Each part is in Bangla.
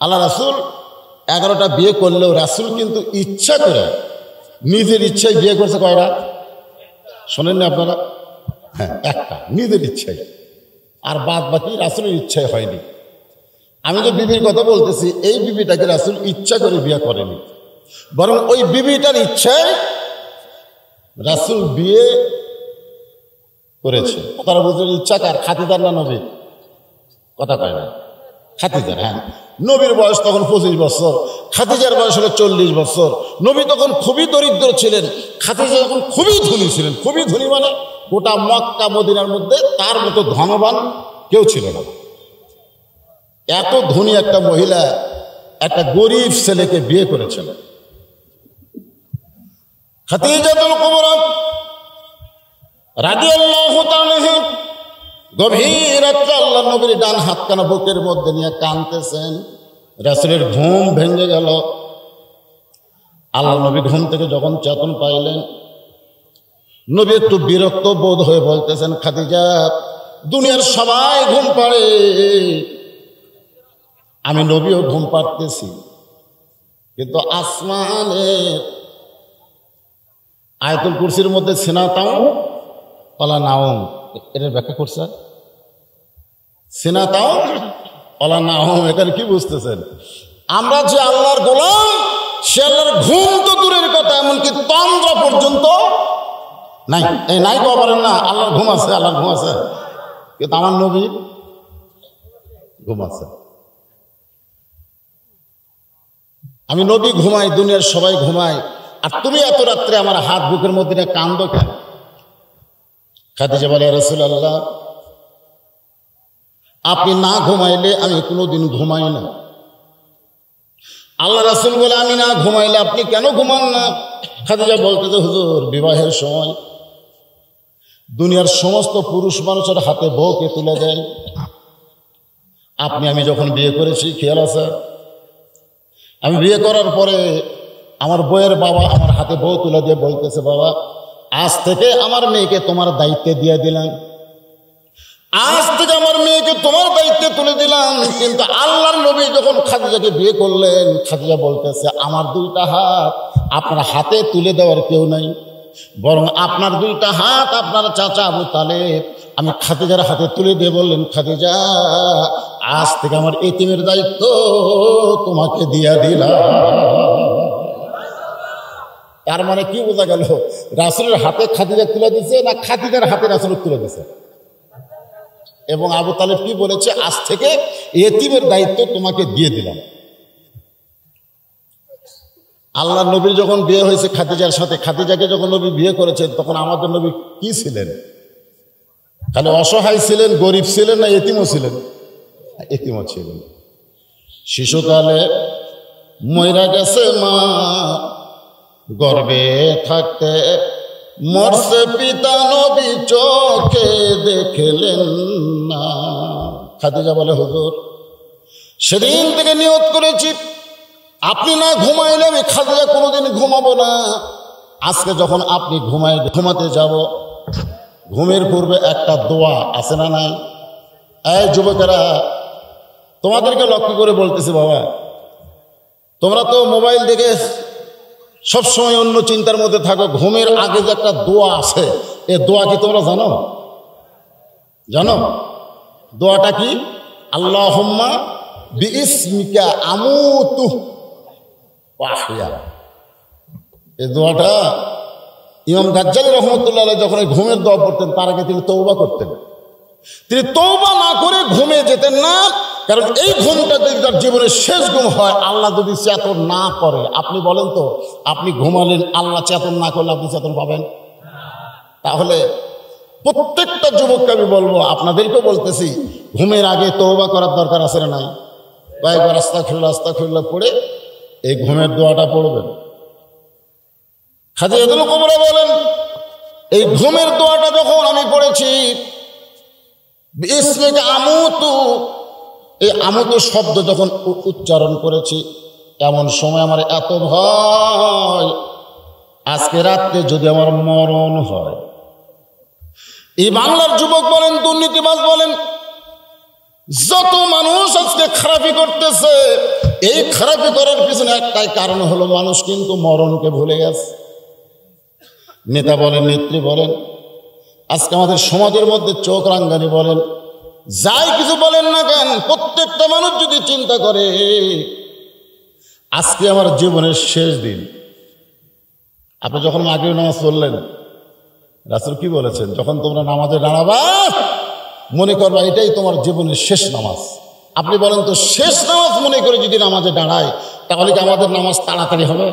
আল্লাহ রাসূল 11টা বিয়ে করলেও রাসূল কিন্তু ইচ্ছা করে নিজের ইচ্ছায় বিয়ে করছে কয়টা শোনেননি আপনারা? হ্যাঁ, একটা নিজের ইচ্ছায়, আর বাদ বাকি রাসূলের ইচ্ছায় হয়নি। আমি যে বিবির কথা বলতেছি, এই বিবিটাকে রাসূল ইচ্ছা করে বিয়ে করেনি, বরং ওই বিবিটার ইচ্ছায় রাসূল বিয়ে করেছে। তারা বুঝলেন ইচ্ছা কার? খাদিজার না নবীর? কথা কয় না, খাদিজার। হ্যাঁ, নবীর বয়স তখন 25 বছর, খাদিজার বয়স হলো 40 বছর। নবী তখন খুবই দরিদ্র ছিলেন, খাদিজা তখন খুবই ধনী ছিলেন। খুবই ধনী মানে গোটা মক্কা মদিনার মধ্যে তার মতো ধনবান কেউ ছিল না। এত ধনী একটা মহিলা একটা গরিব ছেলেকে বিয়ে করেছিল। খাদিজাতুল কুবরা রাদিয়াল্লাহু তাআলা গভীর রাত্রে আল্লাহ নবীর ডান হাতখানা বুকের মধ্যে নিয়ে কাঁদতেছেন। রাসূলের ঘুম ভেঙে গেল। আল্লাহ নবী ঘুম থেকে যখন চেতন পাইলেন, নবী একটু বিরক্ত বোধ হয়ে বলতেছেন, খাদিজা, দুনিয়ার সবাই ঘুম পাড়ে, আমি নবীও ঘুম পাড়তেছি, কিন্তু আসমানের আয়াতুল কুরসির মধ্যে সিনাতাও ওয়ালা নাওম, এটার ব্যাখ্যা করছে সিনাতাও ওয়ালা নাওম। এখানে কি বুঝতেছেন? আমরা যে আল্লাহর গোলাম, সে আল্লাহর ঘুম তো দূরের কথা, এমনকি তন্দ্রা পর্যন্ত নাই। এই নাই কো পারেন না, আল্লাহর ঘুম আছে, আল্লাহর ঘুম আছে, কিন্তু আমার নবী ঘুম আছে। আমি নবী ঘুমাই, দুনিয়ার সবাই ঘুমায়, আর তুমি এত রাত্রে আমার হাত বুকের মধ্যে নিয়ে কান্দো কেন? খাদিজা বলে, রাসূলুল্লাহ, আপনি না ঘুমাইলে আমি কোনোদিন ঘুমাই না। আল্লাহ রাসূল বলে, আমি না ঘুমাইলে আপনি কেন ঘুমান না? খাদিজা বলতে, যে হুজুর, বিবাহের সময় দুনিয়ার সমস্ত পুরুষ মানুষের হাতে বউকে তুলে দেয়। আমি যখন বিয়ে করেছি, খেয়াল আছে, আমি বিয়ে করার পরে আমার বউয়ের বাবা আমার হাতে বউ তুলে দিয়ে বলতেছে, বাবা, আজ থেকে আমার মেয়েকে তোমার দায়িত্বে দিয়ে দিলাম, আজ থেকে আমার মেয়েকে তোমার দায়িত্বে তুলে দিলাম। কিন্তু আল্লাহর নবী যখন খাদিজাকে বিয়ে করলেন, খাদিজা বলতেছে, আমার দুইটা হাত আপনার হাতে তুলে দেওয়ার কেউ নাই, বরং আপনার দুইটা হাত আপনার চাচা আবু তালেব আমি খাদিজার হাতে তুলে দিয়ে বললেন, খাদিজা, আজ থেকে আমার এতিমের দায়িত্ব তোমাকে দিয়া দিলাম। তার মানে কি বোঝা গেল? রাসূলের হাতে খাদিজা তুলে দিছে না খাদিজার হাতে রাসূল তুলে দিছে? এবং আবু তালেব কি বলেছে? আজ থেকে এতিমের দায়িত্ব তোমাকে দিয়ে দিলাম। আল্লাহ নবীর যখন বিয়ে হয়েছে খাদিজার সাথে, খাদিজাকে যখন নবী বিয়ে করেছেন, তখন আমাদের নবী কি ছিলেন? তাহলে অসহায় ছিলেন, গরিব ছিলেন, না এতিমও ছিলেন? এতিমও ছিলেন। শিশুকালে মইরা গেছে মা, গর্ভে থাকতে মরছে পিতা, নবী চোখে দেখলেন না। খাদিজা বলে, হুজুর, সেদিন থেকে নিয়ত করেছি আপনি না ঘুমাইলে আমি খাদিজা কোনোদিন ঘুমাবো না। আজকে যখন আপনি ঘুমাতে যাব, ঘুমের পূর্বে একটা দোয়া আছে না নাই? এই যুবকেরা, তোমাদেরকে লক্ষ্য করে বলতেছি, বাবা, তোমরা তো মোবাইল দেখে সবসময় অন্য চিন্তার মধ্যে থাকো। ঘুমের আগে যে একটা দোয়া আছে, এ দোয়া কি তোমরা জানো? জানো দোয়াটা কি? আল্লাহুম্মা বিইসমিকা আমুতু ওয়া আহইয়া। এই দোয়াটা ইমাম গাজ্জালী রহমতুল্লাহ আলাইহি যখন এই ঘুমের দোয়া পড়তেন, তার আগে তিনি তওবা করতেন। তিনি তওবা না করে ঘুমে যেতেন না, কারণ এই ঘুমটা যদি তার জীবনের শেষ ঘুম হয়, আল্লাহ যদি চেতন না করে, আপনি বলেন তো, আপনি ঘুমালেন, আল্লাহ চেতন না করলে আপনি চেতন পাবেন? তাহলে প্রত্যেকটা যুবককে আমি বলবো, আপনাদেরকেও বলতেছি, ঘুমের আগে তওবা করার দরকার আছে না নাই? কয়েকবার আস্তাগফিরুল্লাহ আস্তাগফিরুল্লাহ পড়ে এই ঘুমের দোয়াটা পড়বেন। খাদিজাতুল কুবরা বলেন, এই ঘুমের দোয়াটা যখন আমি পড়েছি, বিসমিকা আমুতু, এই আমুতু শব্দ যখন উচ্চারণ করেছি, এমন সময় আমার এত ভয়, আজকে রাত্রে যদি আমার মরণ হয়। এই বাংলার যুবক বলেন, দুর্নীতিবাজ বলেন, যত মানুষ আজকে খারাপি করতেছে, এই খারাপি করার পিছনে একটাই কারণ হলো মানুষ কিন্তু মরণকে ভুলে গেছে। নেতা বলেন, নেত্রী বলেন, আজকে আমাদের সমাজের মধ্যে চোখ রাঙ্গানি বলেন, যাই কিছু বলেন না কেন, প্রত্যেকটা মানুষ যদি চিন্তা করে আজকে আমার জীবনের শেষ দিন। আপনি যখন মাগরিব নামাজ পড়লেন, রাসূল কি বলেছেন? যখন তোমরা নামাজে দাঁড়াবা মনে করবা এটাই তোমার জীবনের শেষ নামাজ। আপনি বলেন তো, শেষ নামাজ মনে করে যদি নামাজে দাঁড়ায়, তাহলে কি আমাদের নামাজ তাড়াতাড়ি হবে?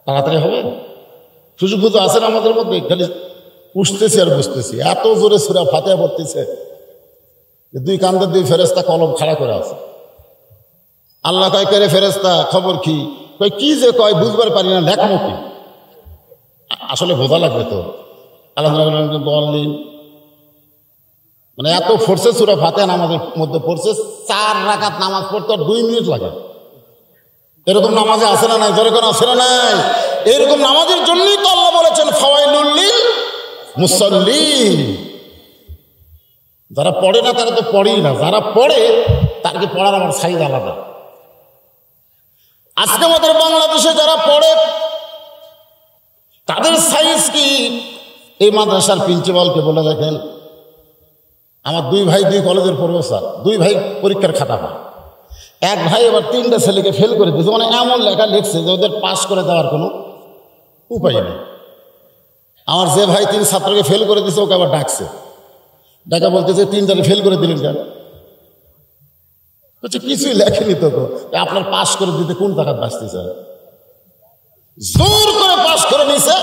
তাড়াতাড়ি হবে? সুযোগ সুযোগ আছে না আমাদের মধ্যে? খালি পুষতেছি আর বুঝতেছি, এত জোরে সূরা ফাতিহা পড়তেছে, দুই কান্দে দুই ফেরেশতা কলম খাড়া করে আছে। আল্লাহ কয়, কে রে ফেরেশতা, খবর কি? কয়, কি যে কয় বুঝবার পারি না, লেখমো কি? আসলে বোঝা লাগবে তো। আল্লাহ বললেন, মানে এত ফোর্সে সূরা ফাতিহা নামাজের মধ্যে পড়ছে, 4 রাকাত নামাজ পড়তে 2 মিনিট লাগে। এরকম নামাজে আছে না নাই? জোরে কোন আছে না নাই? এরকম নামাজের জন্যই তো আল্লাহ বলেছেন ফাওয়াইলুল লিল মুসাল্লিন। যারা পড়ে না তারা তো পড়েই না, যারা পড়ে তাকে পড়ার আমার সাইজ আলাদা। আজকে আমাদের বাংলাদেশে যারা পড়ে তাদের সাইজ কি? এই মাদ্রাসার প্রিন্সিপালকে বলে দেখেন, আমার 2 ভাই 2 কলেজের প্রফেসর, 2 ভাই পরীক্ষার খাতা পায়, এক ভাই এবার 3টা ছেলেকে ফেল করে দিয়েছে। মানে এমন লেখা লিখছে যে ওদের পাশ করে দেওয়ার কোনো উপায় নেই। আমার যে ভাই 3 ছাত্রকে ফেল করে দিয়েছে, ওকে আবার ডাকছে, ডাকা বলতেছে 3টাকে ফেল করে দিলেন কেন? বলছে কিছুই লেখেনি তো, আপনার পাশ করে দিতে কোন টাকা বাঁচতেছে? জোর করে পাশ করে নিছে,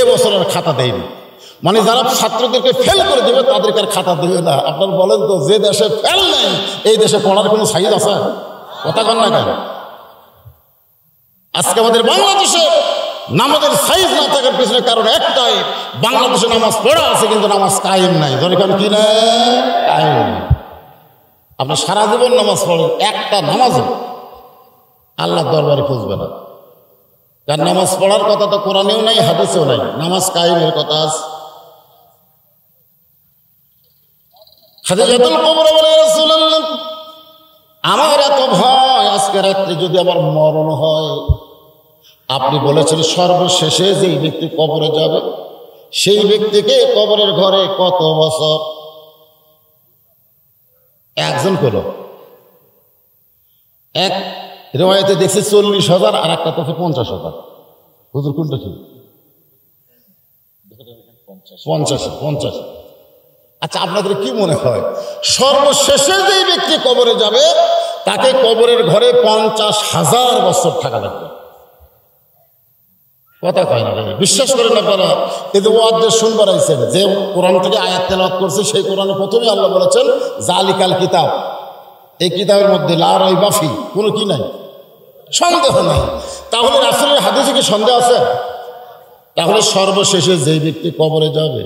এবছর আর খাতা দেয়নি। মানে যারা ছাত্রদেরকে ফেল করে দেবে তাদেরকে আর খাতা দেবে না। আপনার বলেন তো, যে দেশে ফেল নেই এই দেশে পড়ার কোনো সাইজ আছে? কথা কন না কেন? আজকে আমাদের বাংলাদেশে নামাজের সাইজ না থাকার পিছনে কারণ একটাই, বাংলাদেশে নামাজ পড়া আছে কিন্তু নামাজ কায়েম নাই। ধরে কারণ কি না? কায়েম। আপনি সারা জীবন নামাজ পড়েন, একটা নামাজও আল্লাহর দরবারে খুঁজবে না। কারণ নামাজ পড়ার কথা তো কোরআনেও নাই, হাদিসেও নাই। নামাজ কায়েমের কথা আছে। খাদিজাতুল কুবরা বলে, রাসূলুল্লাহ, আমার এত ভয় আজকে রাত্রে যদি আমার মরণ হয়। আপনি বলেছেন সর্বশেষে যেই ব্যক্তি কবরে যাবে সেই ব্যক্তিকে কবরের ঘরে কত বছর? একজন করল, এক রিওয়ায়াতে দেখছি 40,000, আর একটা তো 50,000। হুজুর কোনটা ঠিক? 50। আচ্ছা, আপনাদের কি মনে হয় সর্বশেষে যেই ব্যক্তি কবরে যাবে তাকে কবরের ঘরে 50,000 বছর থাকা লাগবে? কথা কয় না, বিশ্বাস করেন আপনারা? এই যে ওয়াজ শুনবার আইছেন, যে কোরআন থেকে আয়াত তেলাওয়াত করছে, সেই কোরআনে প্রথমে আল্লাহ বলেছেন জালিকাল কিতাব, এই কিতাবের মধ্যে লা রাইবা ফি, কোনো কি নাই, সন্দেহ নাই। তাহলে রাসূলের হাদিসে কি সন্দেহ আছে? তাহলে সর্বশেষে যেই ব্যক্তি কবরে যাবে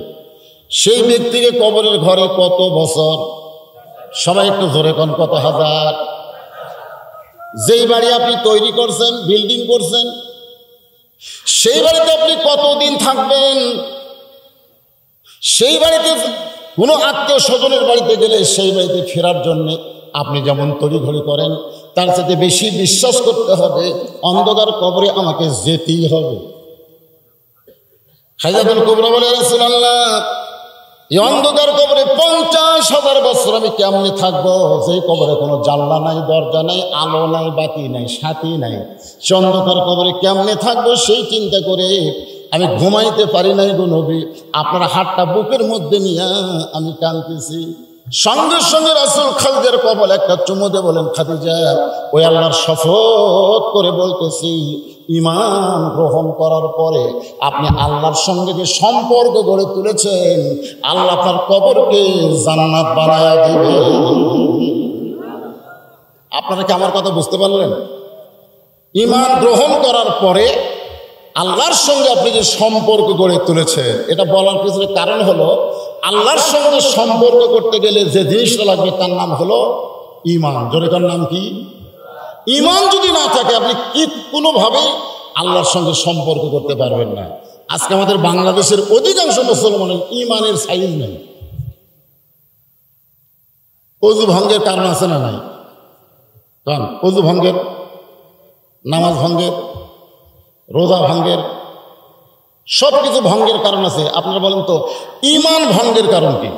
সেই ব্যক্তিকে কবরের ঘরে কত বছর? সবাই একটু জোরে কোন, কত হাজার? যেই বাড়ি আপনি তৈরি করছেন, বিল্ডিং করছেন, সেই বাড়িতে আপনি কতদিন থাকবেন? সেই বাড়িতে কোনো আত্মীয় স্বজনের বাড়িতে গেলে সেই বাড়িতে ফেরার জন্য আপনি যেমন তড়িঘড়ি করেন, তার সাথে বেশি বিশ্বাস করতে হবে অন্ধকার কবরে আমাকে যেতেই হবে। খাদিজাতুল কুবরা বলে, রাসূলুল্লাহ, এই অন্ধকার কবরে 50,000 বছর আমি কেমনে থাকবো? সেই কবরে কোনো জানলা নাই, দরজা নাই, আলো নাই, বাতি নাই, সাথী নাই। সে অন্ধকার কবরে কেমনে থাকবো সেই চিন্তা করে আমি ঘুমাইতে পারি নাই গো নবী। আপনার হাতটা বুকের মধ্যে নিয়ে আমি কাঁদতেছি। সঙ্গে সঙ্গে রাসূল খাদিজার কবল একটা চুমু দিয়ে বলেন, খাদিজা, ওই আল্লাহর শপথ করে বলতেছি, ঈমান গ্রহণ করার পরে আপনি আল্লাহর সঙ্গে যে সম্পর্ক গড়ে তুলেছেন, আল্লাহ আপনার কবরকে জান্নাত বানায়া দিবে। আপনারা কি আমার কথা বুঝতে পারলেন? ঈমান গ্রহণ করার পরে আল্লাহর সঙ্গে আপনি যে সম্পর্ক গড়ে তুলেছেন, এটা বলার পিছনে কারণ হলো আল্লাহর সঙ্গে সম্পর্ক করতে গেলে যে জিনিসটা লাগবে তার নাম হলো ঈমান। জোরেকার নাম কি? ঈমান যদি না থাকে আপনি কি কোনোভাবেই আল্লাহর সঙ্গে সম্পর্ক করতে পারবেন না। আজকে আমাদের বাংলাদেশের অধিকাংশ মুসলমানের ঈমানের সাইজ নেই। অজু ভঙ্গের কারণ আছে না নাই? কারণ অজু ভঙ্গের, নামাজ ভঙ্গের, রোজা ভঙ্গের, সব কিছু ভঙ্গের কারণ আছে। আপনারা বলেন তো ঈমান ভঙ্গের কারণ কি?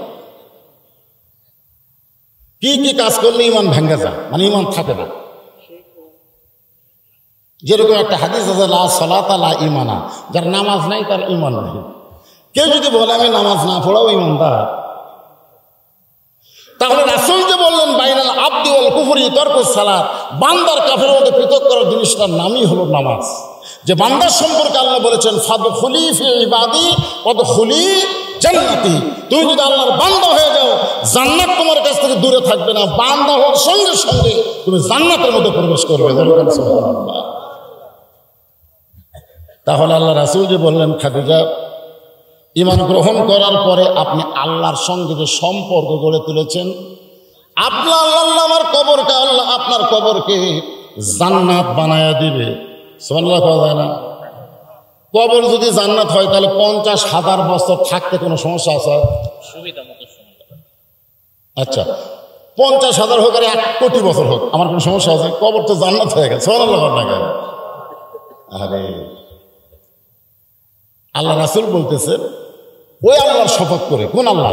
কি কি কাজ করলে ঈমান ভেঙে যায়, মানে ঈমান থাকে না? যেরকম একটা হাদিস আছে, লা সালাতা লা ঈমানা, যার নামাজ নাই তার ঈমান নাই। কেউ যদি বলে আমি নামাজ না পড়াও ঈমানদার, তাহলে রাসূল যে বললেন বাইনাল আবদি ওয়াল কুফরি তরকুস সালাত, বান্দার কাফের মধ্যে পৃথক করার জিনিসটার নামই হলো নামাজ। যে বান্দার সম্পর্কে আল্লাহ বলেছেন ফাদখুলি ফি ইবাদি ওয়াদখুলি জান্নাতি, তুমি যদি আল্লাহর বান্দা হয়ে যাও জান্নাত তোমার কাছ থেকে দূরে থাকবে না, বান্দা হওয়ার সঙ্গে সঙ্গে তুমি জান্নাতের মধ্যে প্রবেশ করবে। সুবহানাল্লাহ। তাহলে আল্লাহ রাসূল যে বললেন খাদিজা ঈমান গ্রহণ করার পরে আপনি আল্লাহর সঙ্গে যে সম্পর্ক গড়ে তুলেছেন, আপনার আল্লাহ আমার কবরকে, আল্লাহ আপনার কবরকে জান্নাত বানায়া দিবে। সুবহানাল্লাহ কওয়া যায় না? কবর যদি জান্নাত হয় তাহলে 50,000 বছর থাকতে কোনো সমস্যা আছে? আচ্ছা 50,000 হোক আর 1 কোটি বছর হোক, আমার কোনো সমস্যা আছে? কবর তো জান্নাত হয়ে গেছে। সুবহানাল্লাহ। আরে আল্লাহ রাসূল বলতেছেন ওই আল্লাহর শপথ করে। কোন আল্লাহ?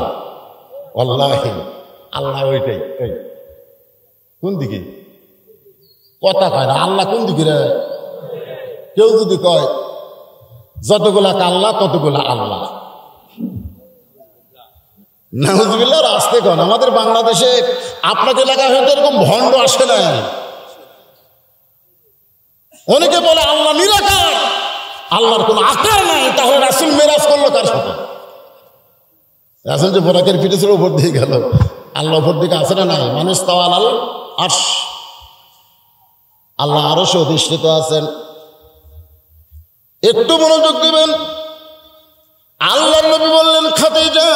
ওয়াল্লাহি আল্লাহ ওইটাই। কোন দিকে? কথা কয় না। আল্লাহ কোন দিকে রে? কেউ যদি কয় যতগুলা আল্লাহ ততগুলা আল্লাহ, নাউজুবিল্লাহ। আসতে কন, আমাদের বাংলাদেশে আপনাদের এলাকায় হয়তো এরকম ভণ্ড আসে না। অনেকে বলে আল্লাহ নিরাকার, আল্লাহর কোন আকার নাই। তাহলে রাসূল মেরাজ করলো কার সাথে? রাসূল যে বোরাকের পিঠে ছিল উপর দিয়ে গেল, আল্লাহ উপর দিকে আছে না নাই? মানুষ তাওয়াল আরশ, আল্লাহ আরশে অধিষ্ঠিত আছেন। একটু মনোযোগ দিবেন। আল্লাহর নবী বললেন খাদিজা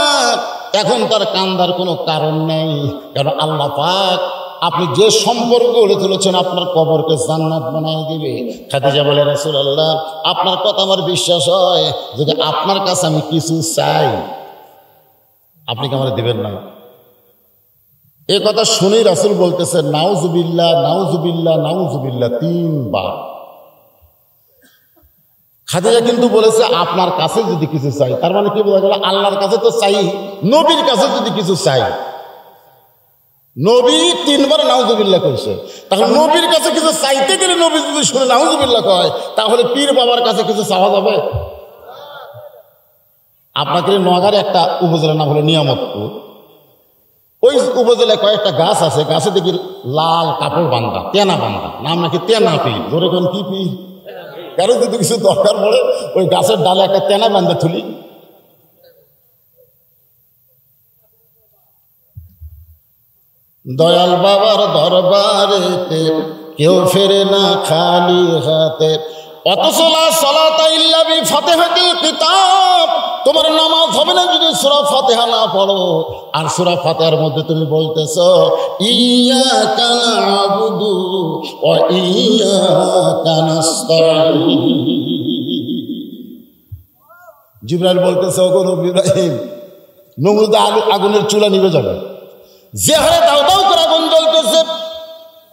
এখন তার কান্দার কোনো কারণ নেই, কারণ আল্লাহ পাক আপনি যে সম্পর্ক গড়ে তুলেছেন আপনার কবরকে জান্নাত বানায় দিবে। খাদিজা বলে রাসূলুল্লাহ আপনার কথা আমার বিশ্বাস হয়, যদি আপনার কাছে আমি কিছু চাই আপনি কি আমার দিবেন না? এই কথা শুনেই রাসূল বলতেছেন নাউজুবিল্লাহ নাউজুবিল্লাহ নাউজুবিল্লাহ 3 বার। খাদিজা কিন্তু বলেছে আপনার কাছে যদি কিছু চাই, তার মানে কি বোঝা গেল? আল্লাহর কাছে তো চাই, নবীর কাছে যদি কিছু চাই। নবী 3 বার নাউজুবিল্লাহ কইছে, তাহলে নবীর কাছে কিছু চাইতে গেলে নবী যদি শুনে নাউজুবিল্লাহ কয়, তাহলে পীর বাবার কাছে কিছু চাওয়া যাবে? আপনাকে নোয়াগাঁর একটা উপজেলার নাম হলো নিয়ামতপুর, ওই উপজেলায় কয়েকটা গাছ আছে, গাছে দেখি লাল কাপড় বান্ধা, তেনা বান্ধা, নাম নাকি তেনা পীর। ধরে কোন কি পীর? কারো যদি কিছু দরকার পড়ে ওই গাছের ডালে একটা তেনা বান্ধা তুলি। দয়াল বাবার দরবারেতে কেউ ফেরে না খালি হাতে, অথচ লা সালাতা ইল্লা বিফাতিহাতিল কিতাব, তোমার নামাজ হবে না যদি সূরা ফাতিহা না পড়ো। আর সূরা ফাতিহার মধ্যে তুমি বলতেছো ইয়্যাকা না'বুদু ওয়া ইয়্যাকা নাস্তাঈন। জিবরাইল বলতেছে ওগো নবী ইব্রাহিম, নমরুদ আগুনের চুলা নিভে যাবে, যে হারে দাও দাও করে আগুন জ্বলতেছে,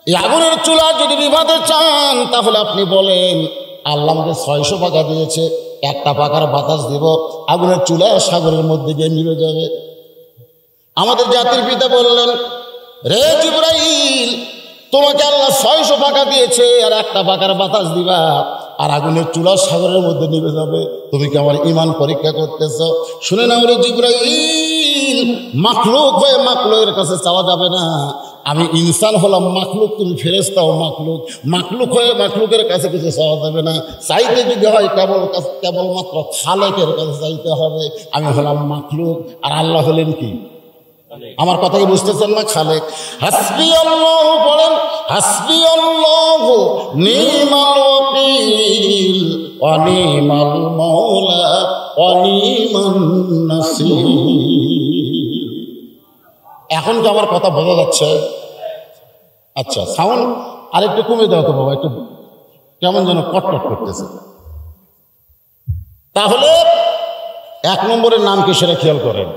এই আগুনের চুলা যদি নিভাতে চান তাহলে আপনি বলেন আল্লাহ আমাকে 600 পাকা দিয়েছে, একটা পাকার বাতাস দিব, আগুনের চুলা সাগরের মধ্যে গিয়ে নিভে যাবে। আমাদের জাতির পিতা বললেন রে জিবরাইল, তোমাকে আল্লাহ 600 পাকা দিয়েছে আর একটা পাকার বাতাস দিবা, আর আগুনের চুলা সাগরের মধ্যে নিভে যাবে। তুমি কি আমার ঈমান পরীক্ষা করতেছ? শুনে নাও রে জিবরাইল, মাখলুক হয়ে মাখলুকের কাছে চাওয়া যাবে না। আমি ইনসান হলাম মাখলুক, তুমি ফেরেশতাও মাখলুক, মাখলুক হয়ে মাখলুকের কাছে কিছু চাওয়া যাবে না। চাইতে যদি হয় কেবলমাত্র খালেকের কাছে চাইতে হবে। আমি হলাম মাখলুক আর আল্লাহ হলেন কি? আমার কথা কি বুঝতেছেন না? খালেক। হাসবি আল্লাহু পড়েন, হাসবি আল্লাহু নি'মাল ওয়াকিল ওয়া নি'মাল মাওলা ওয়া নি'মান নাসির। এখন কি আমার কথা বোঝা যাচ্ছে? আচ্ছা, সাউন্ড আরেকটু কমে দাও তো বাবা, একটু কেমন যেন কটকট করতেছে। তাহলে 1 নম্বরের নাম কি সেটা খেয়াল করেন।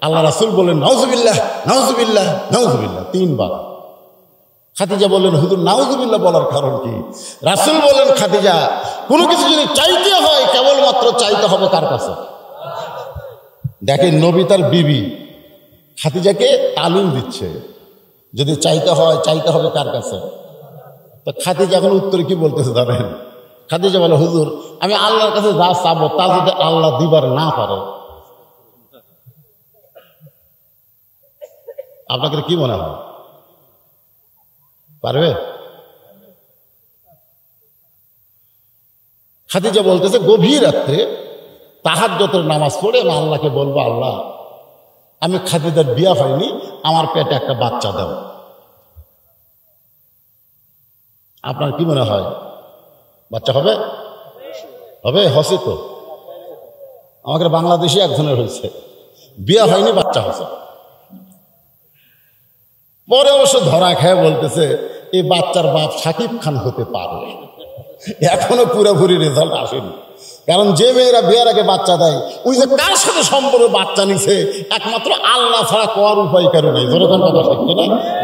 আল্লাহ রাসূল বললেন নাউজুবিল্লাহ নাউজুবিল্লাহ নাউজুবিল্লাহ 3 বার। খাদিজা বললেন হুজুর নাউজুবিল্লাহ বলার কারণ কি? রাসূল বললেন খাদিজা কোনো কিছু যদি চাইতে হয় কেবলমাত্র চাইতে হবে কার কাছে? দেখেন নবী তার বিবি খাদিজাকে তালিম দিচ্ছে, যদি চাইতে হয় চাইতে হবে কার কাছে? তো খাদিজা এখন উত্তরে কি বলতেছে জানেন? খাদিজা বলে হুজুর আমি আল্লাহর কাছে যা চাবো তা যদি আল্লাহ দিবার না পারে, আপনাদের কি মনে হয় পারবে? খাদিজা বলতেছে গভীর রাত্রে তাহাজ্জুদের নামাজ পড়ে আমি আল্লাহকে বলবো আল্লাহ আমি খাদিজার বিয়া হয়নি, আমার পেটে একটা বাচ্চা দাও। আপনার কি মনে হয় বাচ্চা হবে? হবে? হসে তো আমাদের বাংলাদেশে একজনের হয়েছে, বিয়া হয়নি বাচ্চা হয়েছে। পরে অবশ্য ধরা খেয়ে বলতেছে এই বাচ্চার বাপ শাকিব খান হতে পারে, এখনো পুরোপুরি রেজাল্ট আসেনি। কারণ যে মেয়েরা বিয়ের আগে বাচ্চা দেয় ওই যে কার সাথে সম্পর্কে বাচ্চা নিছে একমাত্র আল্লাহ ছাড়া কোয়ার উপায় কারো নেই। যেরকম কথা শিখছে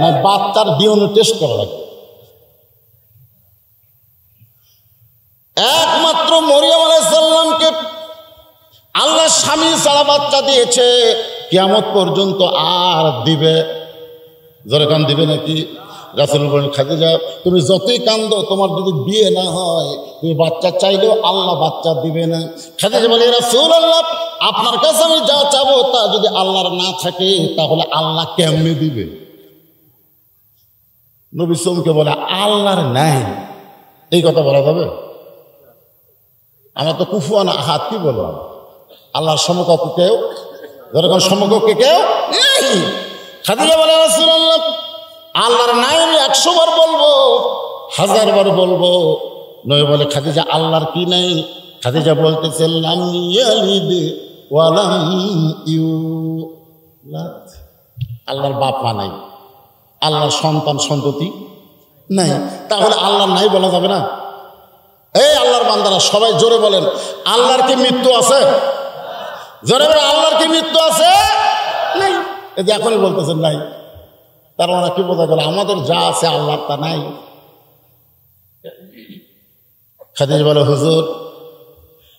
না, বাচ্চার ডিএনএ টেস্ট করা লাগবে। একমাত্র মরিয়ম আলাইহিস সালামকে আল্লাহ স্বামী ছাড়া বাচ্চা দিয়েছে, কিয়ামত পর্যন্ত আর দিবে। যেরকম দিবে নাকি? রাসূল বলেন খাদিজা তুমি যতই কান্দো তোমার যদি বিয়ে না হয় তুমি বাচ্চা চাইলেও আল্লাহ বাচ্চা দিবে না। খাদিজা বলে রাসূলুল্লাহ আপনার কাছে আমি যা চাবো তা যদি আল্লাহর না থাকে তাহলে আল্লাহ কেমনে দিবে? নবী চমকে বলে আল্লাহর নাই, এই কথা বলা যাবে? আমরা তো কুফুয়ানা হাত কি বললাম, আল্লাহর সমকক্ষ কেউ, যেরকম সমকক্ষ কেউ নেই। খাদিজা বলে রাসূলুল্লাহ আল্লাহর নাই আমি 100 বার বলবো, 1000 বার বলবো। নবী বলে খাদিজা আল্লাহর কি নাই? খাদিজা বলতেছে লাম ইয়ালিদ ওয়া লাম ইউলাদ, আল্লাহর বাপ মা নাই, আল্লাহর সন্তান সন্ততি নাই, তাহলে আল্লাহর নাই বলা যাবে না? এই আল্লাহর বান্দারা সবাই জোরে বলেন আল্লাহর কি মৃত্যু আছে? জোরে বলেন আল্লাহর কি মৃত্যু আছে? নাই। এই যে এখনই বলতেছেন নাই, তার মানে কি বোঝা গেল আমাদের যা আছে আল্লাহর তা নাই। খাদিজা বলে হুজুর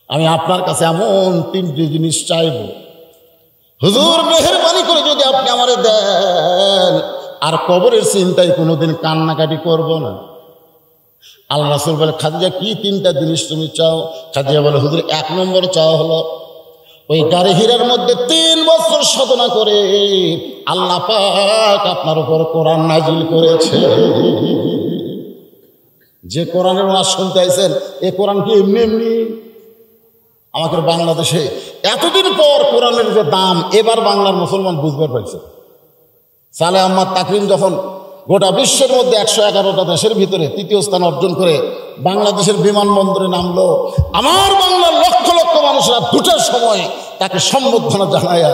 আমি আপনার কাছে এমন 3টি জিনিস চাইব, হুজুর মেহেরবানি করে যদি আপনি আমারে দেন আর কবরের চিন্তায় কোনোদিন কান্নাকাটি করব না। আল্লাহ রাসূল বলে খাদিজা কি 3টা জিনিস তুমি চাও? খাদিজা বলে হুজুর 1 নম্বর চাওয়া হলো ওই গাড়ি হীরার মধ্যে 3 বছর সাধনা করে আল্লাহ পাক আপনার উপর কোরআন নাজিল করেছে। যে কোরআনের ওয়াজ শুনতে আইছেন এই কোরআন কি এমনি এমনি? আমাদের বাংলাদেশে এতদিন পর কোরআনের যে দাম এবার বাংলার মুসলমান বুঝবার পাইছে। সালেহ আহমদ তাকরিম যখন গোটা বিশ্বের মধ্যে 111টা দেশের ভিতরে 3য় স্থান অর্জন করে বাংলাদেশের বিমানবন্দরে নামলো, আমার বাংলার লক্ষ লক্ষ মানুষরা 2টার সময় তাকে সম্বর্ধনা জানায়া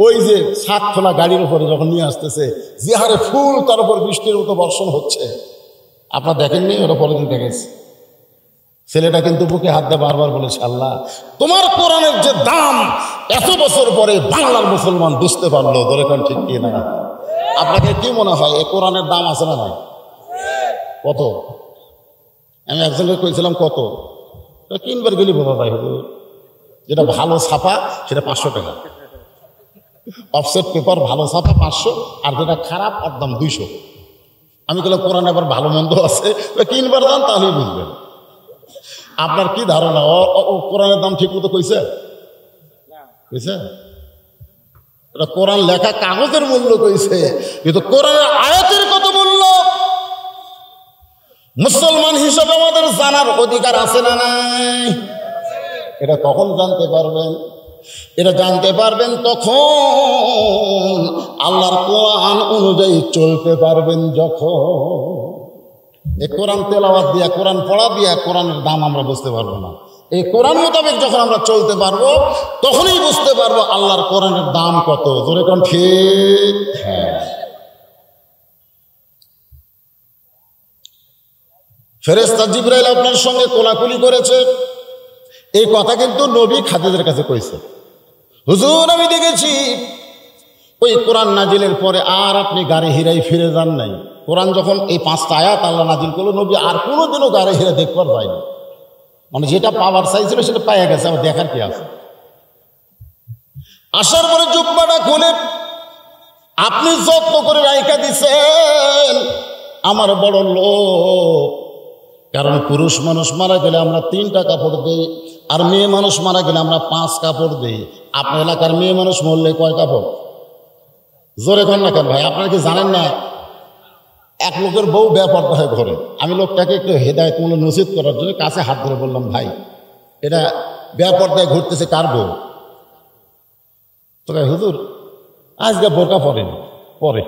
ওই যে ছাদ খোলা গাড়ির উপরে যখন নিয়ে আসতেছে যে হারে ফুল তার উপর বৃষ্টির মতো বর্ষণ হচ্ছে, আপনারা দেখেননি? ওটা পরের দিন দেখেছি। ছেলেটা কিন্তু বুকে হাত দিয়ে বারবার বলেছে আল্লাহ তোমার কোরআনের যে দাম এত বছর পরে বাংলার মুসলমান বুঝতে পারলো। ধরে কারণ ঠিক কি না? আপনাকে কি মনে হয় এই কোরআনের দাম আছে না নাই? কত? আমি একজনকে কইছিলাম কত, কিনবার গেলে বোঝা যায় হুজুর যেটা ভালো ছাপা সেটা 500 টাকা, অফসেট পেপার ভালো ছাপা 500, আর যেটা খারাপ ওর দাম 200। আমি বললাম কোরআন আবার ভালো মন্দ আছে, কিনবার দাম তাহলেই বুঝবেন। আপনার কি ধারণা ও কোরআনের দাম ঠিক মতো কইছে? কইছে? এটা কোরআন লেখা কাগজের মূল্য কইছে, কিন্তু কোরআনের আয়াতের কত মূল্য মুসলমান হিসাবে আমাদের জানার অধিকার আছে না নাই? এটা কখন জানতে পারবেন? এটা জানতে পারবেন তখন আল্লাহর কোরআন অনুযায়ী চলতে পারবেন যখন। এই কোরআন তেলাওয়াত দিয়া, কোরআন পড়া দিয়া কোরআনের দাম আমরা বুঝতে পারবো না। এই কোরআন মোতাবেক যখন আমরা চলতে পারবো তখনই বুঝতে পারবো আল্লাহর কোরআনের দাম কত। জোরে কোন ঠিক? হ্যাঁ। ফেরেশতা জিবরাইল আপনার সঙ্গে কোলাকুলি করেছে, এই কথা কিন্তু নবী খাদিজার কাছে কইছে। হুজুর আমি দেখেছি ওই কোরআন নাজিলের পরে আর আপনি গাড়ি হিরাই ফিরে যান নাই। কোরআন যখন এই 5টা আয়াত আল্লাহ নাজিল করলো, নবী আর কোনোদিনও গাড়ি হিরে দেখবার যায়নি। মানে যেটা পাওয়ার চাইছিল সেটা পাইয়া গেছে, আবার দেখার কি আছে। আসার পরে জুব্বাটা খুলে আপনি যত্ন করে রাইখা দিছেন। আমার বড় লোক, কারণ পুরুষ মানুষ মারা গেলে আমরা 3টা কাপড় দেই, আর মেয়ে মানুষ মারা গেলে আমরা 5 কাপড় দেই। আপনার এলাকার মেয়ে মানুষ মরলে কয় কাপড়? জোরে কর না কেন ভাই? আপনারা কি জানেন না এক লোকের বউ বেপরদা হয় ঘরে? আমি লোকটাকে একটু হেদায়েতমূলক নসিহত করার জন্য কাছে হাত ধরে বললাম, ভাই এটা বেপরদায় ঘুরতেছে কার বউ? তো ভাই হুজুর আজকে বোরকা পরেনি, পরে।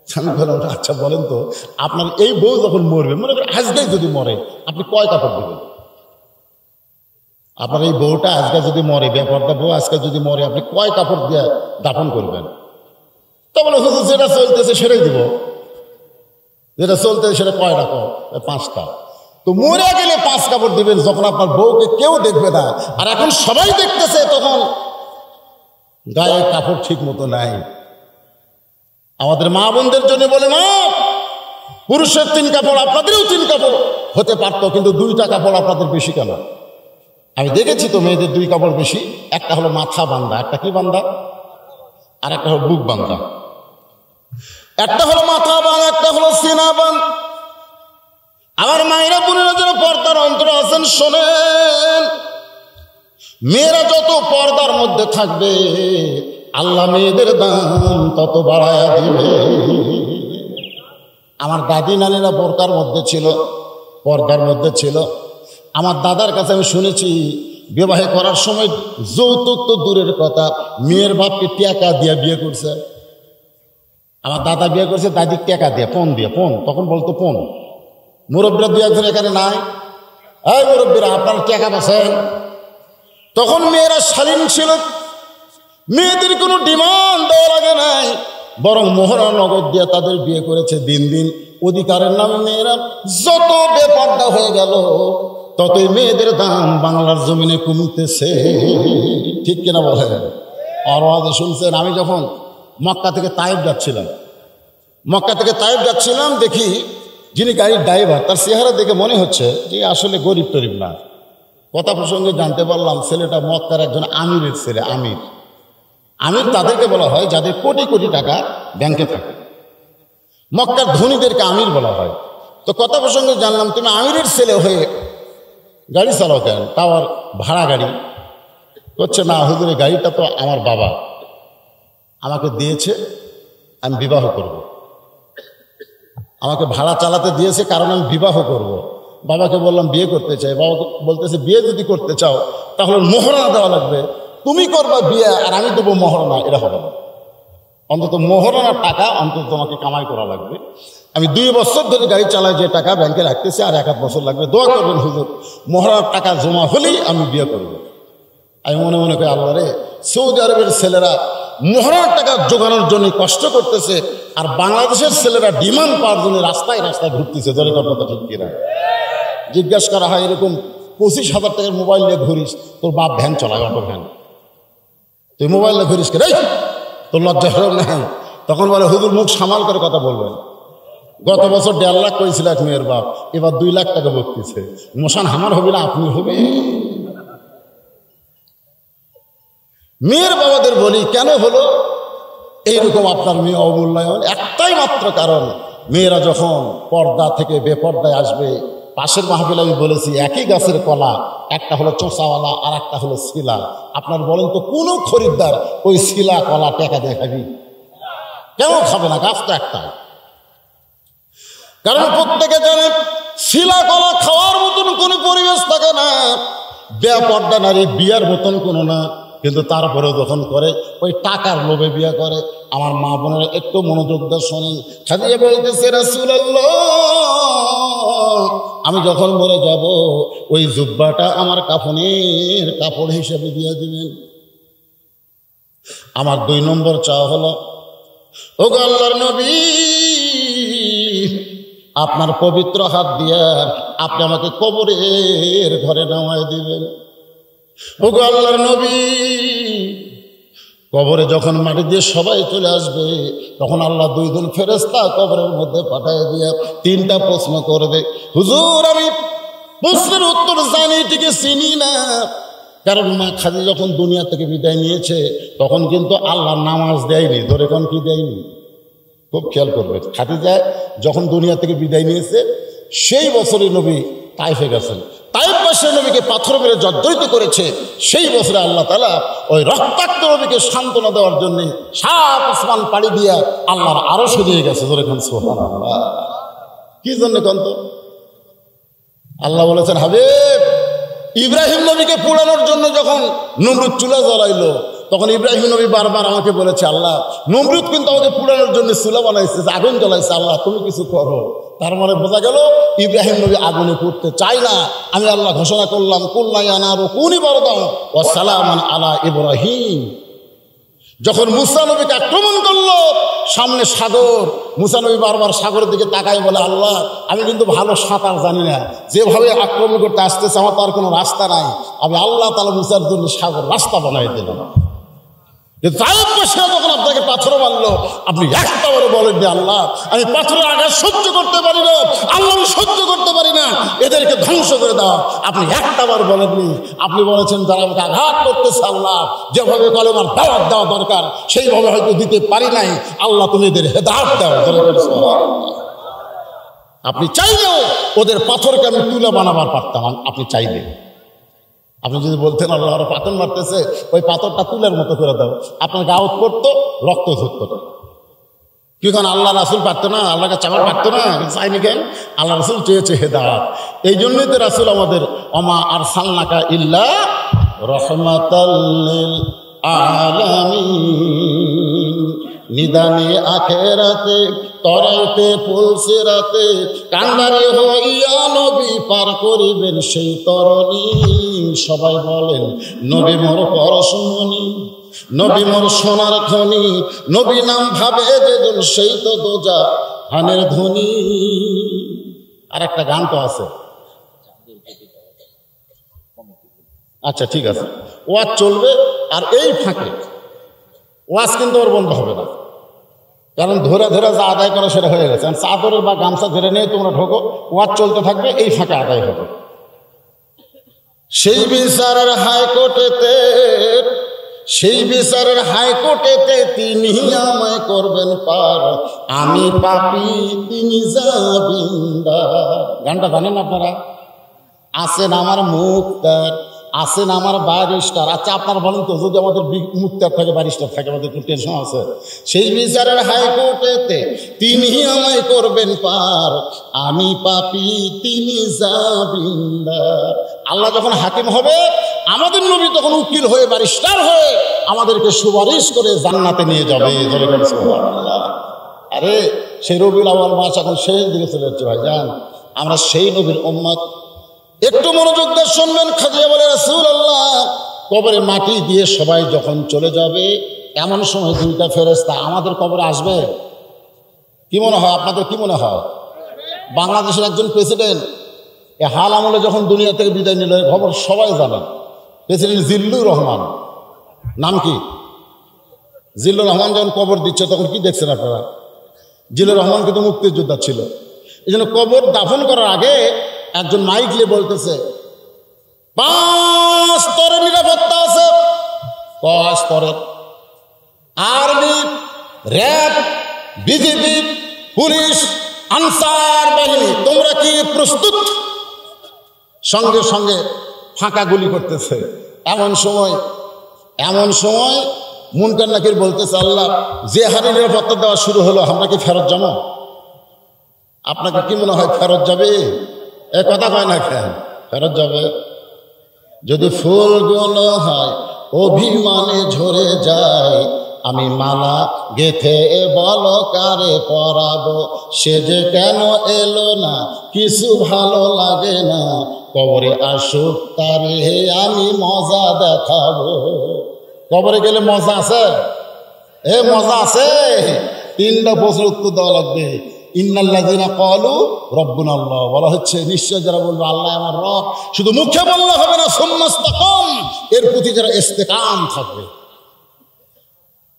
আমি বললাম, আচ্ছা বলেন তো, আপনার এই বউ যখন মরবে, মনে করেন আজকেই যদি মরে, আপনি কয় কাপড় দেবেন? আপনার এই বউটা আজকে যদি মরে, বেপরদা বউ আজকে যদি মরে, আপনি কয় কাপড় দিয়ে দাফন করবেন? তো বলে হুজুর যেটা চলতেছে সেটাই দিব। যেটা চলতেছে সেটা কয়টা? 5টা। তো মরে গেলে 5 কাপড় দিবেন, যখন আপনার বউকে কেউ দেখবে না, আর এখন সবাই দেখতেছে, তখন গায়ে কাপড় ঠিক মতো নাই। আমাদের মা বোনদের জন্য বলে, মা পুরুষের 3 কাপড়, আপনাদেরও 3 কাপড় হতে পারতো, কিন্তু 2টা কাপড় আপনাদের বেশি কেন? আমি দেখেছি তো মেয়েদের 2 কাপড় বেশি। একটা হলো মাথা বান্ধা, একটা কি বান্ধা, আর একটা হলো বুক বান্ধা। একটা হলো মাথা বান, একটা হলো সিনা বান। আমার মায়েরা বোনেরা যেন পর্দার অন্তরে আছেন, শোনেন, মেয়েরা যত পর্দার মধ্যে থাকবে, আল্লাহ মেয়েদের দাম তত বাড়ায়া দিবে। আমার দাদি নানিরা বোরকার মধ্যে ছিল, পর্দার মধ্যে ছিল। আমার দাদার কাছে আমি শুনেছি, বিবাহ করার সময় যৌতুক তো দূরের কথা, মেয়ের বাপকে টাকা দিয়ে বিয়ে করছে। আমার দাদা বিয়ে করছে দাদির টাকা দিয়ে, পণ দিয়ে, পণ, তখন বলতো পণ। মুরব্বীরা 2-1 এখানে নাই, এই মুরব্বীরা আপনারা টাকা পাচ্ছেন। তখন মেয়েরা শালীন ছিল, মেয়েদের কোনো ডিমান্ড দেওয়া লাগে নাই, বরং মোহরা নগদ দিয়ে তাদের বিয়ে করেছে। দিন দিন অধিকারের নামে মেয়েরা যত বেপর্দা হয়ে গেল, ততই মেয়েদের দাম বাংলার জমিনে কমতেছে। ঠিক কিনা বলেন? আর আওয়াজে শুনছেন, আমি যখন মক্কা থেকে তায়েব যাচ্ছিলাম, দেখি যিনি গাড়ির ড্রাইভার, তার চেহারা দেখে মনে হচ্ছে যে আসলে গরিব টরিব না। কথা প্রসঙ্গে জানতে পারলাম ছেলেটা মক্কার একজন আমিরের ছেলে। আমির তাদেরকে বলা হয় যাদের কোটি কোটি টাকা ব্যাংকে থাকে। মক্কার ধনীদেরকে আমির বলা হয়। তো কথা প্রসঙ্গে জানলাম তুমি আমিরের ছেলে হয়ে গাড়ি চালাও কেন? তাও আর ভাড়া গাড়ি। করছে, না হুজুর, গাড়িটা তো আমার বাবা আমাকে দিয়েছে, আমি বিবাহ করব। আমাকে ভাড়া চালাতে দিয়েছে কারণ আমি বিবাহ করব। বাবাকে বললাম বিয়ে করতে চাই। বাবা বলতেছে, বিয়ে যদি করতে চাও তাহলে মোহরানা দেওয়া লাগবে। তুমি করবা বিয়ে আর আমি দেবো মোহরানা, এটা হবে না। অন্তত মোহরানার টাকা অন্তত তোমাকে কামাই করা লাগবে। আমি 2 বছর ধরে গাড়ি চালাই, যে টাকা ব্যাংকে রাখতেছি, আর 1 বছর লাগবে। দোয়া করবেন হুজুর, মোহরানার টাকা জমা হলেই আমি বিয়ে করব। আমি মনে মনে করি, আল্লাহ রে, সৌদি আরবের ছেলেরা মোহরানার টাকা জোগানোর জন্য কষ্ট করতেছে, আর বাংলাদেশের ছেলেরা ডিমান্ড পাওয়ার জন্য রাস্তায় রাস্তায় ঘুরতেছে। জোরে কথা ঠিক কিনা? জিজ্ঞাসা করা হয়, এরকম 25,000 টাকার মোবাইল নিয়ে ঘুরিস, তোর বাপ ভ্যান চালায়, অটো ভ্যান, তুই মোবাইল নিয়ে ঘুরিস কে? তোর লজ্জা সরম নেই? তখন বলে, হুজুর মুখ সামাল করে কথা বলবেন। গত বছর 1.5 লাখ করেছিল এক মেয়ের বাপ, এবার 2 লাখ টাকা বকতেছে। মোশান আমার হবে না, আপনি হবে। মেয়ের বাবাদের বলি, কেন হলো এইরকম আপনার মেয়ে অমূল্যায়ন? একটাই মাত্র কারণ, মেয়েরা যখন পর্দা থেকে বেপর্দায় আসবে। পাশের মাহফিলে আমি বলেছি, একই গাছের কলা, একটা হলো চোষাওয়ালা আর একটা হলো শিলা। আপনার বলেন তো, কোনো খরিদ্দার ওই শিলা কলা টাকা দিয়ে খাবি? কেন খাবে না? গাছ তো একটাই। কারণ প্রত্যেকে জানে শিলা কলা খাওয়ার মতন কোনো পরিবেশ থাকে না, বেপর্দা নারী বিয়ার মতন কোনো না। কিন্তু তারপরেও যখন করে, ওই টাকার লোভে বিয়ে করে। আমার মা বোনেরা একটু মনোযোগ দিয়ে শোনেন। খাদিজা বলতেছে, রাসূলুল্লাহ, আমি যখন মরে যাব, ওই জুব্বাটা আমার কাফনের কাপড় হিসেবে দিয়ে দিবেন। আমার 2 নম্বর চাওয়া হলো, ও গো আল্লাহর নবী, আপনার পবিত্র হাত দিয়ে আপনি আমাকে কবরের ঘরে নামায় দিবেন। ও গো আল্লাহর নবী, কবরে যখন মাটি দিয়ে সবাই চলে আসবে তখন আল্লাহ 2 জন ফেরেশতা কবরের মধ্যে পাঠিয়ে দিয়ে 3টা প্রশ্ন করবে। হুজুর, আমি প্রশ্নের উত্তর জানি, ঠিকই চিনি না। কারণ মা খাদিজা যখন দুনিয়া থেকে বিদায় নিয়েছে তখন কিন্তু আল্লাহ নামাজ দেয়নি, ধরে কোন কি দেয়নি, খুব খেয়াল করবে। খাদিজা যখন দুনিয়া থেকে বিদায় নিয়েছে সেই বছরই নবী তাইফে গেছেন। তাইফ পাশে নবীকে পাথর মেরে জর্জরিত করেছে। সেই বছরে আল্লাহ তাআলা ওই রক্তাক্ত নবীকে সান্ত্বনা দেওয়ার জন্য 7 আসমান পাড়ি দিয়া আল্লাহর আরশ দিয়ে গেছে। ধরে কোন সুবহানাল্লাহ। কি জন্য কোন তো আল্লাহ বলেছেন, হাবিব, ইব্রাহিম নবীকে পোড়ানোর জন্য যখন নমরুদ চুলা জ্বালাইলো তখন ইব্রাহিম নবী বারবার আমাকে বলেছে, আল্লাহ, নমরুদ কিন্তু আমাকে পোড়ানোর জন্য চুলা বানাইছে, আগুন জ্বালাইছে, আল্লাহ তুমি কিছু করো। তার মানে বোঝা গেল ইব্রাহিম নবী আগুনে পুড়তে চায় না। আমি আল্লাহ ঘোষণা করলাম, কুল্লা ইয়া নারু কুনি বারদান ওয়া সালামান আলা ইব্রাহিম। যখন মুসা নবীকে আক্রমণ করলো, সামনে সাগর, মুসা নবী বারবার সাগরের দিকে তাকায় বলে, আল্লাহ, আমি কিন্তু ভালো সাঁতার জানি না, যেভাবে আক্রমণ করতে আসতেছে আমার তার কোনো রাস্তা নাই। আমি আল্লাহ তাআলা মুসার জন্য সাগর রাস্তা বানাই দিলাম। যখন আপনাকে পাথর মারলো আপনি একটাবারও বলেননি, আল্লাহ, আমি পাথরের আঘাত সহ্য করতে পারি না, আল্লাহ আমি সহ্য করতে পারি না, এদেরকে ধ্বংস করে দাও। আপনি একটাবার বলেননি। আপনি বলেছেন, যারা আমাকে আঘাত করতেছে, আল্লাহ, যেভাবে কলেমার দাওয়াত দেওয়া দরকার সেইভাবে হয়তো দিতে পারি নাই, আল্লাহ তুমি এদের হেদায়েত দাও। আপনি চাইলেও ওদের পাথরকে আমি তুলা বানাবার পারতাম। আপনি চাইলে, আপনি যদি বলতেন আল্লাহ ওরা পাথর মারতেছে, ওই পাথরটা তুলের মতো করে দাও, আপনার গাউত করতো, রক্ত ঝরতো না। কি কারণ আল্লাহ রাসূল পারতো না, আল্লাহকে চাওয়ার পারতো না, চাইনি কেন? আল্লাহ রাসূল চেয়েছে হেদায়েত। এই জন্যই তো রাসূল আমাদের ওমা আরসালনাকা ইল্লা রাহমাতাল লিল আলামিন। নিদানে আখেরাতে তরাইতে ফুলসিরাতে কান্দারে হইয়া নবী পার করিবেন সেই তরণী। সবাই বলেন, নবী মোর পরশমণি, নবী মোর সোনার খনি, নবী নাম ভাবে যেজন সেই তো দোজা হানের ধ্বনি। আর একটা গান তো আছে, আচ্ছা ঠিক আছে, ওয়াজ চলবে। আর এই ফাঁকে ওয়াজ কিন্তু ওর বন্ধ হবে না, কারণ ধরে ধরে যা আদায় করে সেটা হয়ে গেছে। চাদরের বা গামছা ধরে নিয়ে তোমরা ঢোকো, ওয়াজ চলতে থাকবে, এই ফাঁকে আদায় হবে। সেই বিচারের হাইকোর্টেতে, সেই বিচারের হাইকোর্টেতে তিনি আমায় করবেন পার, আমি পাপী তিনি জামিনদার। গানটা জানেন আপনারা? আছেন আমার মুক্তার, আছেন আমার ব্যারিস্টার। আচ্ছা আপনারা বলেন তো, যদি আমাদের মুক্তার থাকে, ব্যারিস্টার থাকে, আমাদের একটু টেনশন আছে। সেই বিচারের হাইকোর্টেতে তিনি আমায় করবেন পার, আমি পাপী তিনি জামিনদার। আল্লাহ যখন হাকিম হবে, আমাদের নবী তখন উকিল হয়ে, ব্যারিস্টার হয়ে আমাদেরকে সুপারিশ করে জান্নাতে নিয়ে যাবে। আরে সেই রবিউল আউয়াল মাস এখন শেষ দিকে চলে যাচ্ছে ভাইজান, আমরা সেই নবীর উম্মত। একটু মনোযোগ দিয়ে শুনবেন। খাদিজা বলে, রাসূলুল্লাহ, কবরে মাটি দিয়ে সবাই যখন চলে যাবে এমন সময় 2টা ফেরেশতা আমাদের কবরে আসবে। কি মনে হয় আপনাদের? কি মনে হয়? বাংলাদেশের একজন প্রেসিডেন্ট এ হাল আমলে যখন দুনিয়া থেকে বিদায় নিল, খবর সবাই জানেন। প্রেসিডেন্ট জিল্লুর রহমান, নাম কি? জিল্লুর রহমান যখন কবর দিচ্ছে তখন কি দেখছেন আপনারা? জিল্লুর রহমান কিন্তু মুক্তিযোদ্ধা ছিল। এই জন্য কবর দাফন করার আগে একজন মাইক নিয়ে বলতেছে, 5 স্তরের নিরাপত্তা আছে। 5 স্তরের? Army, RAB, BGB, police, answer বাহিনী, তোমরা কি প্রস্তুত? সঙ্গে সঙ্গে ফাঁকা গুলি করতেছে। এমন সময় মুনকার নাকির বলতেছে, আল্লাহ, যে হারে নিরাপত্তা দেওয়া শুরু হলো, আমরা কি ফেরত যাবো? আপনাকে কি মনে হয় ফেরত যাবে? এ কথা কয় না কেন? ফেরত যাবে। যদি ফুলগুলো হয় অভিমানে ঝরে যায়, আমি মালা গেথে বলো কারে পরাবো, সে যে কেন এলো না, কিছু ভালো লাগে না, কবরে আসুক তারে আমি মজা দেখাবো। কবরে গেলে মজা আছে? মজা আছে। 3টা প্রশ্নের উত্তর দেওয়া লাগবে। ইন্নাল্লাযীনা ক্বালু রাব্বুনাল্লাহ, বলা হচ্ছে নিশ্চয় যারা বলবে আল্লাহ আমার রব, শুধু মুখে বললে হবে না, সুম্মাস্তাকাম, এর প্রতি যারা ইস্তেকাম থাকবে।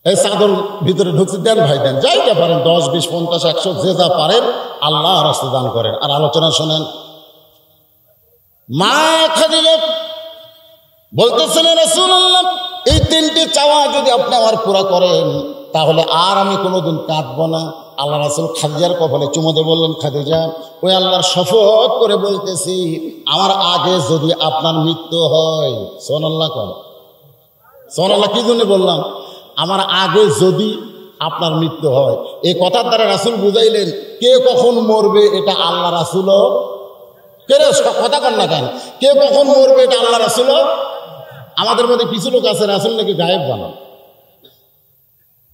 এই চাদর ভিতরে ঢুকছে, দেন ভাই দেন, যাইটা পারেন 10, 20, 50, 100 যে যা পারেন আল্লাহ রাস্তায় দান করেন। আর আলোচনা শোনেন। মা খাদিজা বলতেছেন, রাসূলুল্লাহ এই 3টি চাওয়া যদি আপনি আমার পুরা করেন তাহলে আর আমি কোনোদিন কাঁদবো না। আল্লাহ রাসূল খাদিজার কপালে চুমো দিয়ে বললেন, খাদিজা ওই আল্লাহর শপথ করে বলতেছি, আমার আগে যদি আপনার মৃত্যু হয়, সুবহানাল্লাহ কোন সুবহানাল্লাহ, কি জন্য বললাম আমার আগে যদি আপনার মৃত্যু হয়, এই কথার দ্বারা রাসূল বুঝাইলেন কে কখন মরবে এটা আল্লাহ রাসূলও, কে কথা কন না কেন, কে কখন মরবে এটা আল্লাহ রাসূলও। আমাদের মধ্যে কিছু লোক আছে রাসূল নাকি গায়েব জানেন,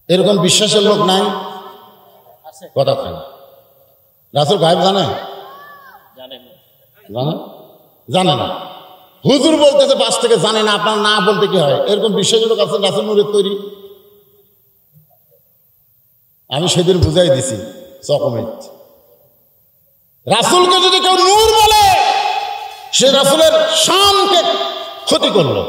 এরকম বিশ্বাসের লোক নাই, কথা কেন রাসূল গায়েব জানে? জানে না। হুজুর বলতেছে পাশ থেকে জানে না, আপনার না বলতে কি হয়, এরকম বিশ্বাসের লোক আছে রাসূল নূরের তৈরি। আমি সেদিন বুঝাই দিছি চকমেট, রাসূলকে যদি কেউ নূর বলে সে রাসূলের শানকে ক্ষতি করলো।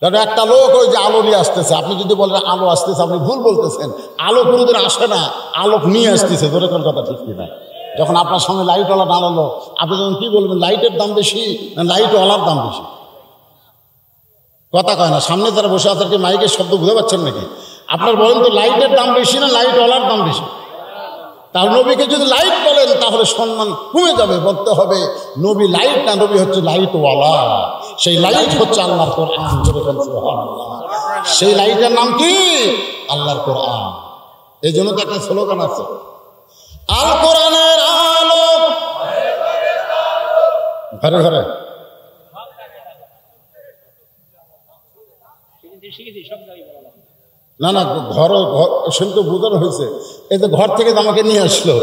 কারণ একটা লোক ওই যে আলো নিয়ে আসতেছে, আপনি যদি বলেন আলো আসতেছে আপনি ভুল বলতেছেন, আলো কোনোদিন আসে না, আলোক নিয়ে আসতেছে, ধরে কোন কথা ঠিক কিনা। যখন আপনার সঙ্গে লাইটওয়ালা দাঁড়ালো আপনি যখন কি বলবেন, লাইটের দাম বেশি না লাইটওয়ালার দাম বেশি? কথা কয় না, সামনে যারা বসে আছে কি মাইকের শব্দ বুঝতে পারছেন নাকি? আপনার বলেন তো লাইটের দাম বেশি না লাইটওয়ালার দাম বেশি? তার নবীকে যদি লাইট বলেন তাহলে সম্মান কমে যাবে, বলতে হবে নবী লাইট না, নবী হচ্ছে লাইটওয়ালা। সেই লাইট হচ্ছে আল্লাহর কোরআন। সেই লাইটের নাম কি? আল্লাহর কোরআন। এই জন্য তো একটা স্লোগান আছে, আল কোরআনের আলো ঘরে ঘরে। না না, ঘর সে তো বোঝানো হয়েছে। এই যে ঘর থেকে আমাকে নিয়ে আসলো,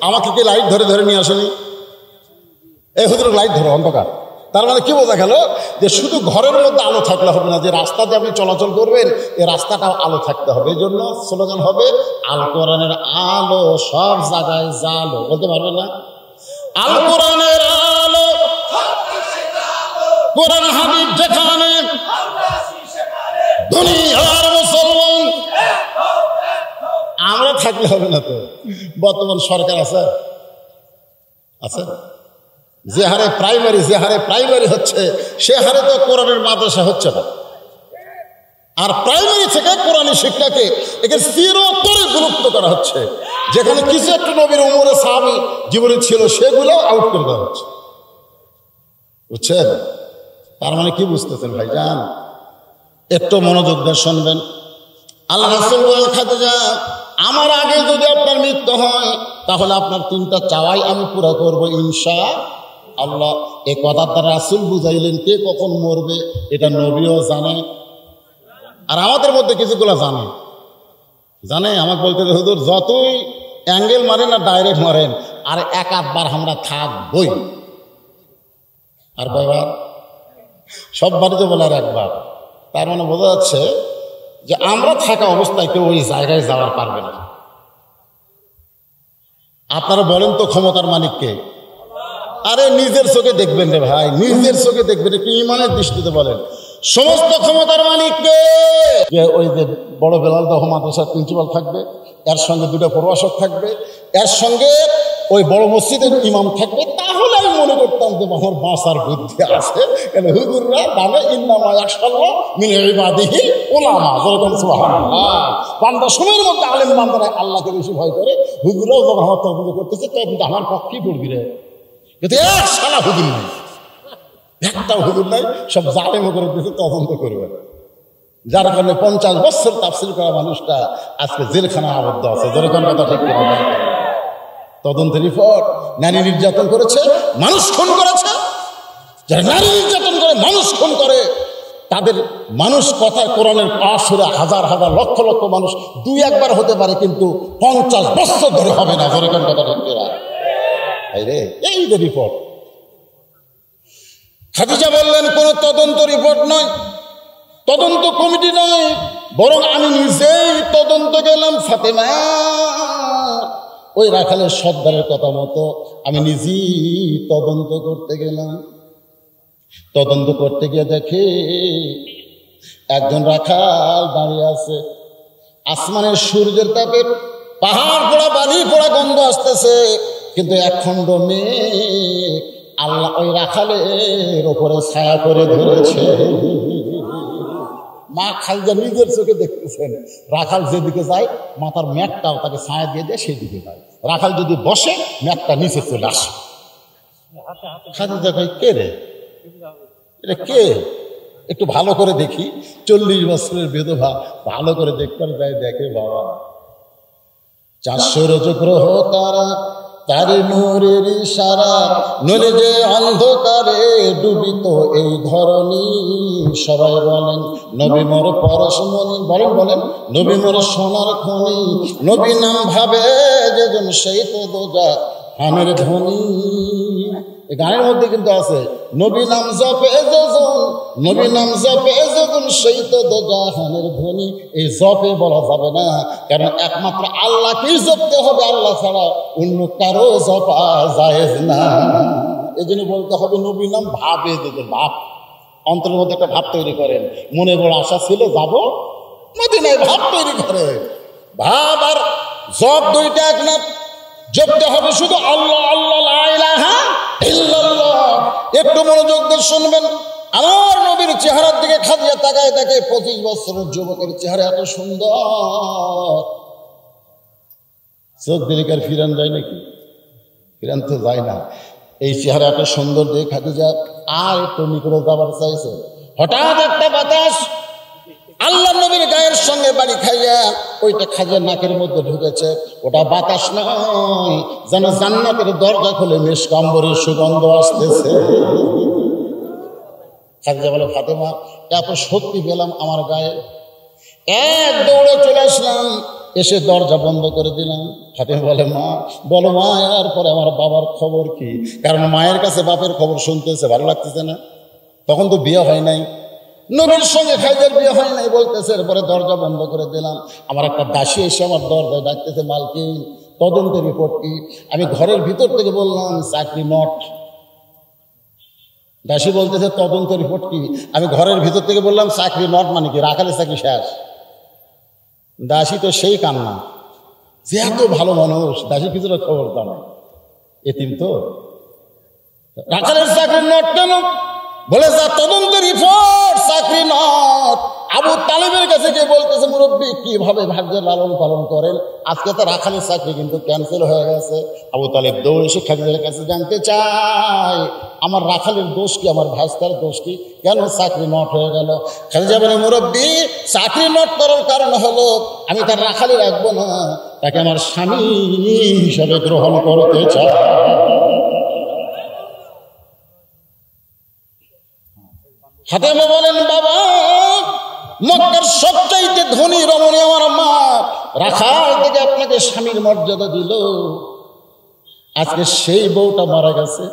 আমাকে কি লাইট ধরে ধরে নিয়ে আসেনি? এই হুজুর লাইট ধরো অন্ধকার, তার মানে কি বোঝা গেল যে শুধু ঘরের মধ্যে আলো থাকলে হবে না, যে রাস্তাতে আপনি চলাচল করবেন এই রাস্তাটাও আলো থাকতে হবে। এই জন্য স্লোগান হবে আল কোরআনের আলো সব জায়গায় জালো। বলতে পারবে না? আল কোরআনের আলো, কোরআন হাবিব যেখানে, দুনিয়ার মুসলমান। আমরা থাকলে হবে না তো। বর্তমান সরকার আছে আছে যে হারে প্রাইমারি হচ্ছে সে হারে তো কোরআনের মাদ্রাসা হচ্ছে না। আর প্রাইমারি থেকে কোরআনী শিক্ষাকে একে চিরতরে গুরুত্ব করা হচ্ছে। যেখানে কিছু একটা নবীর উমরে সাহাবী জীবনে ছিল সেগুলো আউট করে দেওয়া হচ্ছে, বুঝছেন? তার মানে কি বুঝতেছেন ভাইজান? একটু মনোযোগ দিয়ে শুনবেন। আল্লাহ রাসূল বলেন, খাদিজা আমার আগে যদি আপনার মৃত্যু হয় তাহলে আপনার 3টা চাওয়াই আমি পুরো করব ইনশাআল্লাহ। এই কথার দ্বারা রাসূল বুঝাইলেন কে কখন মরবে এটা নবীও জানে, আর আমাদের মধ্যে কিছুগুলো জানে। আমাকে বলতে হুজুর যতই অ্যাঙ্গেল মারেন আর ডাইরেক্ট মারেন আর 1-8 আমরা থাকবই। আর কয়বার? সব বাড়িতে বলে আর 1 বার। তার মানে বোঝা যাচ্ছে যে আমরা থাকা অবস্থায় কেউ ওই জায়গায় যাওয়ার পারবে না। আপনারা বলেন তো ক্ষমতার মালিককে? আরে নিজের চোখে দেখবেন রে ভাই, নিজের চোখে দেখবেন, একটু ইমানের দৃষ্টিতে বলেন। সমস্ত ক্ষমতার মালিককে, ওই যে বড় বেলাল দহ মাদ্রাসার প্রিন্সিপাল থাকবে, এর সঙ্গে 2টা প্রভাষক থাকবে, এর সঙ্গে ওই বড় মসজিদের ইমাম থাকবে, তাহলে আমি মনে করতাম যে আমার বাঁচার বুদ্ধি আছে। কেন হুজুররা দামে ইন্নামা ইয়াখশাল্লাহ মিন ইবাদিহি উলামা। সুবহানাল্লাহ, বান্দা সময়ের মধ্যে আলেম বান্দারা আল্লাহকে বেশি ভয় করে। হুজুরাও যখন আমার তদন্ত করতেছে তখন আমার পক্ষেই পড়বি রে, কিন্তু এক সালা হুজুর নাই, একটাও হুজুর নাই, সব জালেম করে দিয়েছে তদন্ত করবে। যার কারণে 50 বছর তাফসীর করা মানুষটা আজকে জেলখানা আবদ্ধ আছে। যেরকম কথা ঠিক কিনা? তদন্তের রিপোর্ট, নারী নির্যাতন করেছে, মানুষ খুন করেছে। যারা নারী নির্যাতন করে, মানুষ খুন করে, তাদের মানুষ কথা কোরআনের পাশ হলে হাজার হাজার লক্ষ লক্ষ মানুষ 2-1 বার হতে পারে, কিন্তু 50 বছর ধরে হবে না। যেরকম কথা ঠিক কিনা? এই যে রিপোর্ট। খাদিজা বললেন কোন তদন্ত রিপোর্ট নয়, তদন্ত কমিটি নয়, বরং আমি নিজেই তদন্ত গেলাম। ফাতেমা ওই রাখালের সর্দারের কথা মতো আমি নিজেই তদন্ত করতে গেলাম। তদন্ত করতে গিয়ে দেখে একজন রাখাল দাঁড়িয়ে আছে, আসমানের সূর্যের তাপে পাহাড় পোড়া বালি পোড়া গন্ধ আসতেছে, কিন্তু একখণ্ড মেঘ আল্লাহ ওই রাখালের ওপরে ছায়া করে ধরেছে। মা খালজা নিজের চোখে দেখতেছেন, রাখাল যেদিকে যায় মাথার মেঘটাও তাকে ছায়া দিয়ে দেয়, সেই দিকে যায়। রাখাল যদি বসে মেঘটা নিচে চলে আসে। খাদিজা কই, কে রে এটা, কে? একটু ভালো করে দেখি। 40 বছরের বিধবা ভালো করে দেখতে যায়, দেখে বাবা 400 রজগ্রহ তারা, তার নূরের ইশারা, নূরে যে অন্ধকারে ডুবিত এই ধরনী। সবাই বলেন নবী মোর পরশমণি, বলেন বলেন নবী মোর সোনার খনি, নবী নাম ভাবে যেজন সেই তো দোজা হামের ধ্বনি। এই গানের মধ্যে কিন্তু আছে নবী নাম জপে যখন, নবী নাম জপে যখন সেই তো দোজাহানের ধ্বনি। এই জপে বলা যাবে না, কারণ একমাত্র আল্লাহকেই জপতে হবে, আল্লাহ ছাড়া অন্য কারো জপা জায়েজ না। এই জন্য বলতে হবে নবী নাম ভাবে যখন, ভাব অন্তরের মধ্যে একটা ভাব তৈরি করেন। মনে বড় আশা ছিল যাবো মদিনায়, ভাব তৈরি করে। ভাব আর জপ দুইটা এক না, জপতে হবে শুধু আল্লাহ আল্লাহ লা ইলাহা ইল্লাল্লাহ। একটু মনোযোগ দিয়ে শুনবেন। আমার নবীর চেহারার দিকে খাদিজা তাকায় দেখে 25 বছরের যুবকের চেহারা এত সুন্দর, চোখ দিলিকার ফিরান যায় নাকি? ফিরান তো যায় না। এই চেহারা এত সুন্দর দেখে খাদিজা আর একটু নিকটে যাবার চাইছে। হঠাৎ একটা বাতাস আল্লাহ নবীর গায়ের সঙ্গে বাড়ি খাইয়া ওইটা খাইয়া নাকের মধ্যে ঢুকেছে। ওটা বাতাস নয়, যেন জান্নাতের দরজা খুলে মিশকাম্বরের সুগন্ধ আসতেছে। খাদিজা বলে, ফাতেমা এত শক্তি পেলাম আমার গায়ে, এক দৌড়ে চলে আসলাম, এসে দরজা বন্ধ করে দিলাম। ফাতেমা বলে, মা বলো মা, এরপরে আমার বাবার খবর কি? কারণ মায়ের কাছে বাপের খবর শুনতেছে, ভালো লাগতেছে না। তখন তো বিয়ে হয় নাই, নবীর সঙ্গে খাদিজার বিয়ে হয় নাই বলতেছে। এরপরে দরজা বন্ধ করে দিলাম। আমার একটা দাসী এসে আমার দরজায় ডাকতেছে, মালকিন তদন্তের রিপোর্ট কি? আমি ঘরের ভিতর থেকে বললাম চাকরি নট। দাসী বলতেছে তদন্তের রিপোর্ট কি? আমি ঘরের ভিতর থেকে বললাম চাকরি নট মানে কি? রাখালের চাকরি শেষ। দাসী তো সেই কান্না, যে এত ভালো মানুষ, দাসী কিছুটা খবর দাও না, এতিম তো। রাখালের চাকরি নট কেন? বলে যা তদন্তের রিপোর্ট চাকরি নট। আবু তালেবের কাছে গিয়ে বলতেছে, মুরব্বী কিভাবে ভাগ্যের লালন পালন করেন, আজকে তো রাখালের চাকরি কিন্তু ক্যান্সেল হয়ে গেছে। আবু তালেব দৌড়ে এসে খাদিজার কাছে জানতে চায়, আমার রাখালের দোষ কি, আমার ভাস্তার দোষ কি, কেন চাকরি নট হয়ে গেল? খাদিজা বলে, মুরব্বী চাকরি নট করার কারণ হলো আমি তার রাখালে রাখবো না, তাকে আমার স্বামী হিসাবে গ্রহণ করতে চাই। ফাতেমা বলেন, বাবা মক্কার সবচাইতে ধনী রমণী আমার মা, রাখাল থেকে আপনাকে স্বামীর মর্যাদা দিল, আজকে সেই বউটা মারা গেছে।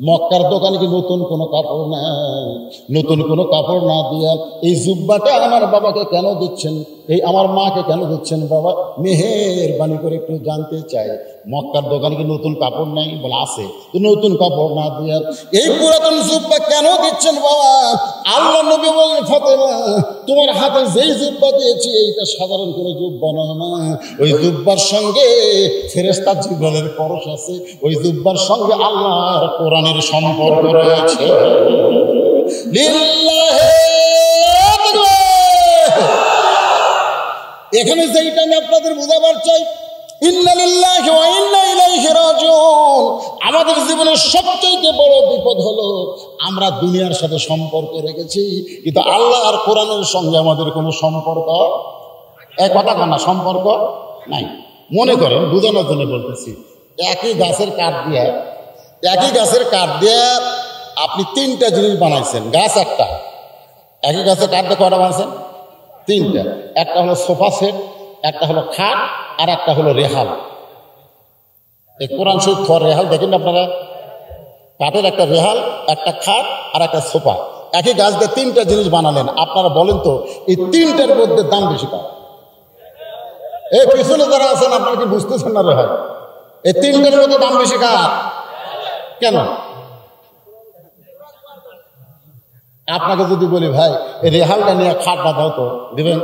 মক্কার দোকানে কি নতুন কোনো কাপড় নাই? নতুন কোনো কাপড় না দিয়া এই জুব্বাটা আমার বাবাকে কেন দিচ্ছেন, এই আমার মাকে কেন দিচ্ছেন? বাবা মেহেরবানি করে একটু জানতে চাই, মক্কার দোকানে কি নতুন কাপড় নাই? বলে আছে। নতুন কাপড় না দিয়া এই পুরাতন জুব্বা কেন দিচ্ছেন বাবা? আল্লাহ নবী বলেন, ফাতেমা তোমার হাতে যেই জুব্বা দিয়েছি এইটা সাধারণ কোনো জুব্বা নয় মা, ওই জুব্বার সঙ্গে ফেরেশতা জিবরাইলের পরশ আছে, ওই জুব্বার সঙ্গে আল্লাহর কোরআনের সম্পর্ক রয়েছে। এখানে যেইটা আমি আপনাদের বুঝাবার চাই, ইন্না লিল্লাহি ওয়া ইন্না ইলাইহি রাজিউন। আমাদের জীবনের সবচেয়ে বড় বিপদ হলো আমরা দুনিয়ার সাথে সম্পর্ক রেখেছি, কিন্তু আল্লাহ আর কোরআনের সঙ্গে আমাদের কোনো সম্পর্ক, এক কথা না, সম্পর্ক নাই। মনে করেন, বোঝানোর জন্য বলতেছি, একই গাছের কাঠ দিয়ে আপনি 3টা জিনিস বানাইছেন, গাছ একটা, একই গাছের কাঠ দিয়ে কয়টা বানাইছেন? 3টা। একটা হলো সোফা সেট, একটা হলো খাট, আর একটা হলো রেহাল। এই কোরআন শরীফ রেহাল দেখেন আপনারা, কাঠের একটা রেহাল, একটা খাট আর একটা সোফা, একই গাছ দিয়ে 3টা জিনিস বানালেন। আপনারা বলেন তো এই 3টার মধ্যে দাম বেশি কার? এই পিছনে যারা আছেন আপনারা কি বুঝতেছেন না? রেহাল এই 3টার মধ্যে দাম বেশি কার? কেন? আপনাকে যদি বলি ভাই এই রেহালটা নিয়ে খাটটা দাও তো, দিবেন?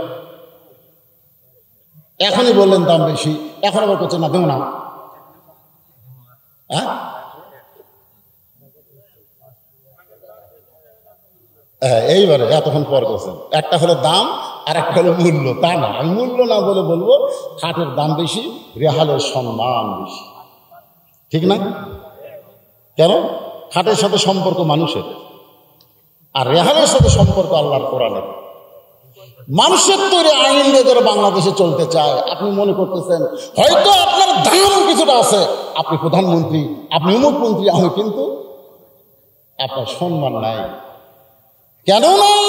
এখনই বললেন দাম বেশি, এখন আবার করছে না দেবো না। হ্যাঁ, এইবারে এতক্ষণ পর করছেন, একটা হলো দাম আর একটা হলো মূল্য। তা না, আমি মূল্য না বলে বলবো খাটের দাম বেশি, রেহালের সম্মান বেশি, ঠিক না? কেন? খাটের সাথে সম্পর্ক মানুষের, আর রেহালের সাথে সম্পর্ক আল্লাহর কোরআনের। মানুষের তৈরি আইন নিয়ে যারা বাংলাদেশে চলতে চায়, আপনি মনে করতেছেন হয়তো আপনার দাম কিছুটা আছে, আপনি প্রধানমন্ত্রী, আপনি অমুক মন্ত্রী, আমি কিন্তু আপনার সম্মান নাই। কেন নাই?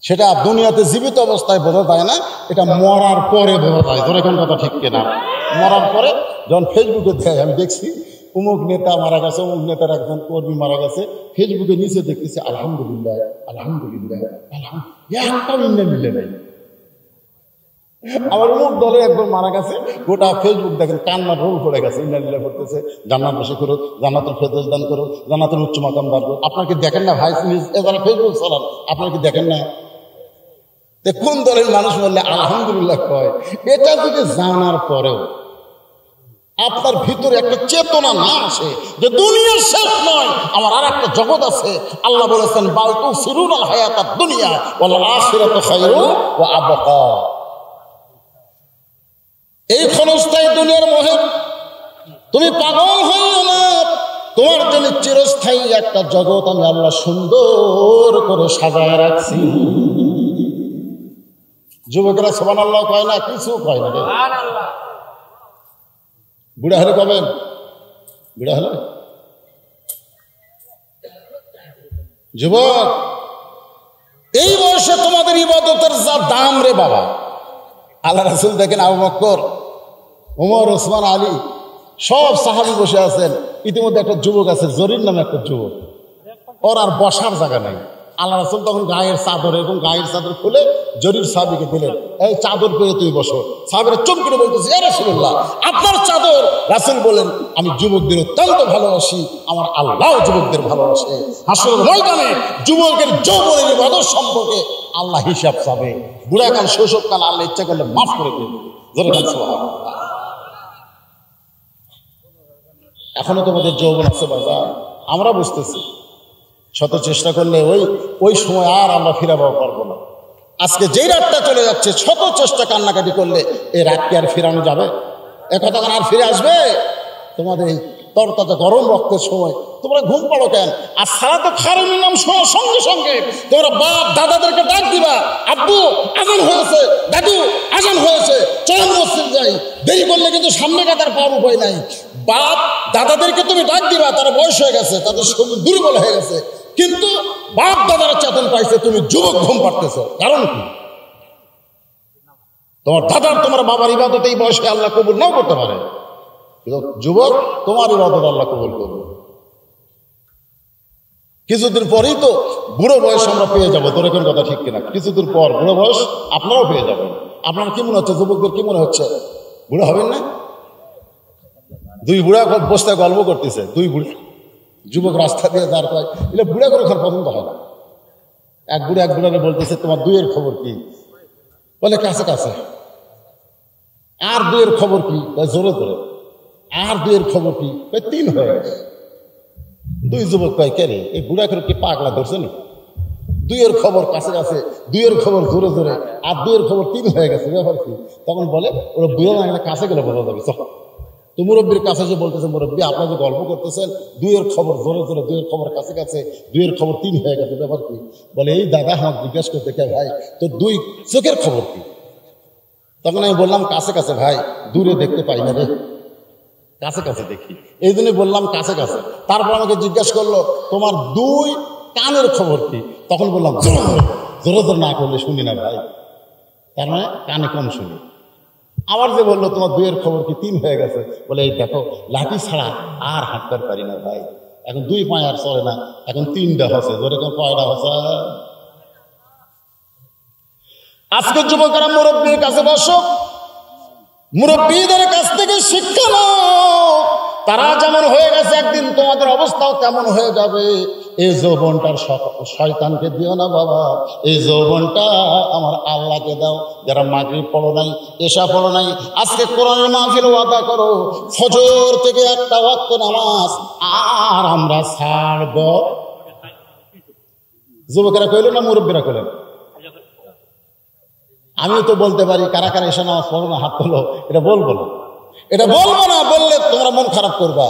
সেটা দুনিয়াতে জীবিত অবস্থায় বোঝা যায় না, এটা মরার পরে বোঝা যায়। ধরে কোন কথা ঠিক কিনা? মরার পরে যখন ফেসবুকে দেয়, আমি দেখছি অমুক নেতা মারা গেছে, অমুক নেতার একজন কর্মী মারা গেছে, ফেসবুকে নিচে দেখতেছি আলহামদুলিল্লাহ আলহামদুলিল্লাহ আলহামদুলিল্লাহ, একটাও ইন্ডিয়া মিলে নাই। আবার অমুক দলের একজন মারা গেছে, গোটা ফেসবুক দেখেন কান্নার রোল পড়ে গেছে, ইন্ডিয়া করতেছে, জান্নাত বসে করো, জান্নাতুল ফেরদৌস দান করো, জান্নাতুল উচ্চ মাকাম দান করো। আপনার কি দেখেন না ভাই? যারা ফেসবুক চালান, আপনার কি দেখেন না? কোন দলের মানুষ বললে আলহামদুলিল্লাহ কয়? এটা যদি জানার পরেও আপনার ভিতরে একটা চেতনা না আসে যে দুনিয়ার শেষ নয়, আমার আর একটা জগৎ আছে। আল্লাহ বলেছেন বাল তুসিরুনাল হায়াতাদ দুনিয়া ওয়াল আখিরাতু খায়রু ওয়া আবকা। এই ক্ষণস্থায়ী দুনিয়ার মোহে তুমি পাগল হইও না, তোমার জন্য চিরস্থায়ী একটা জগৎ আমি আল্লাহ সুন্দর করে সাজায় রাখছি। যুবকেরা সুবহানাল্লাহ কয় না? কিছু কয় না। বুড়া হলে কবেন? বুড়া হলে যুবক, এই বয়সে তোমাদের ইবাদতের যা দাম রে বাবা। আল্লাহ রাসূল দেখেন আবু বকর, ওমর, ওসমান, আলী সব সাহাবী বসে আছেন। ইতিমধ্যে একটা যুবক আছে, জরির নামে একটা যুবক, ওর আর বসার জায়গা নাই। আল্লাহ রাসূল তখন গায়ের চাদর, এরকম গায়ের চাদর খুলে জরির সাহাবীকে দিলেন, এই চাদর পেয়ে তুই বসো। সাহাবীরা চুপ করে বলতেছে, ইয়া রাসূলুল্লাহ আপনার চাদর। রাসূল বলেন, আমি যুবকদের অত্যন্ত ভালোবাসি, আমার আল্লাহ যুবকদের ভালোবাসে। হাসরের ময়দানে যুবকের যৌবনের ইবাদত সম্পর্কে আল্লাহ হিসাব চাবে। বুড়াকাল, শৈশবকাল আল্লাহ ইচ্ছা করলে মাফ করে দেবে। সুবহানাল্লাহ। এখনো তোমাদের যৌবন আছে বাবা, আমরা বুঝতেছি। শত চেষ্টা করলে ওই সময় আর আমরা ফিরে পাবো না। আজকে যেই রাতটা চলে যাচ্ছে, শত চেষ্টা কান্নাকাটি করলে এই রাতকে আর ফিরানো যাবে? এ কথা আর ফিরে আসবে? তোমাদের এই তরতাজা গরম রক্তের সময় তোমরা ঘুম পাড়ো কেন? আর সারা তো খারুন নাম শোনার সঙ্গে সঙ্গে তোমরা বাপ দাদাদেরকে ডাক দিবা, আব্বু আজান হয়েছে, দাদু আজান হয়েছে, চল মসজিদ যাই। দেরি করলে কিন্তু সামনে কাতার পাওয়ার উপায় নাই। বাপ দাদাদেরকে তুমি ডাক দিবা, তারা বয়স হয়ে গেছে, তাদের শরীর দুর্বল হয়ে গেছে, কিন্তু বাপ দাদারা চেতন পাইছে, তুমি যুবক ঘুম পাড়তেছ। কারণ কি? তোমার দাদার তোমার বাবার ইবাদত এই বয়সে আল্লাহ কবুল নাও করতে পারে, কিন্তু যুবক তোমার ইবাদত আল্লাহ কবুল করবে। কিছুদিন পরেই তো বুড়ো বয়স আমরা পেয়ে যাবো। তোর কোন কথা ঠিক কিনা? কিছুদিন পর বুড়ো বয়স আপনারাও পেয়ে যাবেন। আপনার কি মনে হচ্ছে? যুবকদের কি মনে হচ্ছে বুড়ো হবেন না? দুই বুড়া বসতে গল্প করতেছে, দুই বুড়া যুবক রাস্তা দিয়ে দাঁড় পায়, এগুলো বুড়া করে খাওয়ার পছন্দ হয় না। এক বুড়ারে বলতেছে, তোমার দুইয়ের খবর কি? বলে কাছে কাছে। আর দুইয়ের খবর কি? জোরে জোরে। আর দুইয়ের খবর কি? তিন হয়ে গেছে। দুই যুবক কয়, কে রে এই বুড়া করে কি পাগলা ধরছে না? দুইয়ের খবর কাছে কাছে, দুইয়ের খবর জোরে জোরে, আর দুইয়ের খবর তিন হয়ে গেছে, ব্যাপার কি? তখন বলে ওরা বুড়ো না কাছে গেলে বোঝা যাবে। তো মুরব্বীর কাছে যে বলতেছে, মুরব্বী আপনার যে গল্প করতেছেন দুইয়ের খবর জোরে জোরে, দুইয়ের খবর কাছে কাছে, দুইয়ের খবর তিন হয়ে গেছে, ব্যাপার কি? বলে এই দাদা আমাকে জিজ্ঞাসা করতে, কে ভাই তো দুই চোখের খবর কি? তখন আমি বললাম কাছে কাছে ভাই, দূরে দেখতে পাই না রে, কাছে কাছে দেখি, এই জন্যই বললাম কাছে কাছে। তারপর আমাকে জিজ্ঞাসা করলো তোমার দুই কানের খবর কি? তখন বললাম জোরে জোরে না করলে শুনি না ভাই, তার মানে কানে কম শুনি। আবার যে বললো তোমার দুইয়ের খবর কি? তিন হয়ে গেছে। বলে এই দেখো লাঠি ছাড়া আর হাঁটতে পারি না ভাই, এখন দুই পায়ে আর চলে না, এখন তিনটা হচ্ছে, যেরকম কয়টা হচ্ছে। আজকের যুবকেরা মুরব্বীর কাছে বসো, মুরব্বীদের কাছ থেকে শিক্ষা নাও। তারা যেমন হয়ে গেছে একদিন তোমাদের অবস্থাও তেমন হয়ে যাবে। এই যৌবনটার শয়তানকে দিও না বাবা, এই যৌবনটা আমার আল্লাহকে দাও। যারা মাগরিব পড়ো নাই, এশা পড়ো নাই, আজকে কোরআনের মাহফিল ওয়াদা করো, ফজর থেকে একটা ওয়াক্ত নামাজ আর আমরা ছাড়ব। যুবকেরা কইল না মুরব্বীরা কইলেন? আমিও তো বলতে পারি, কারা কারা এশা নামাজ পড়ো না হাত তোলো। এটা বলবো না, এটা বলবো না, বললে তোমরা মন খারাপ করবা।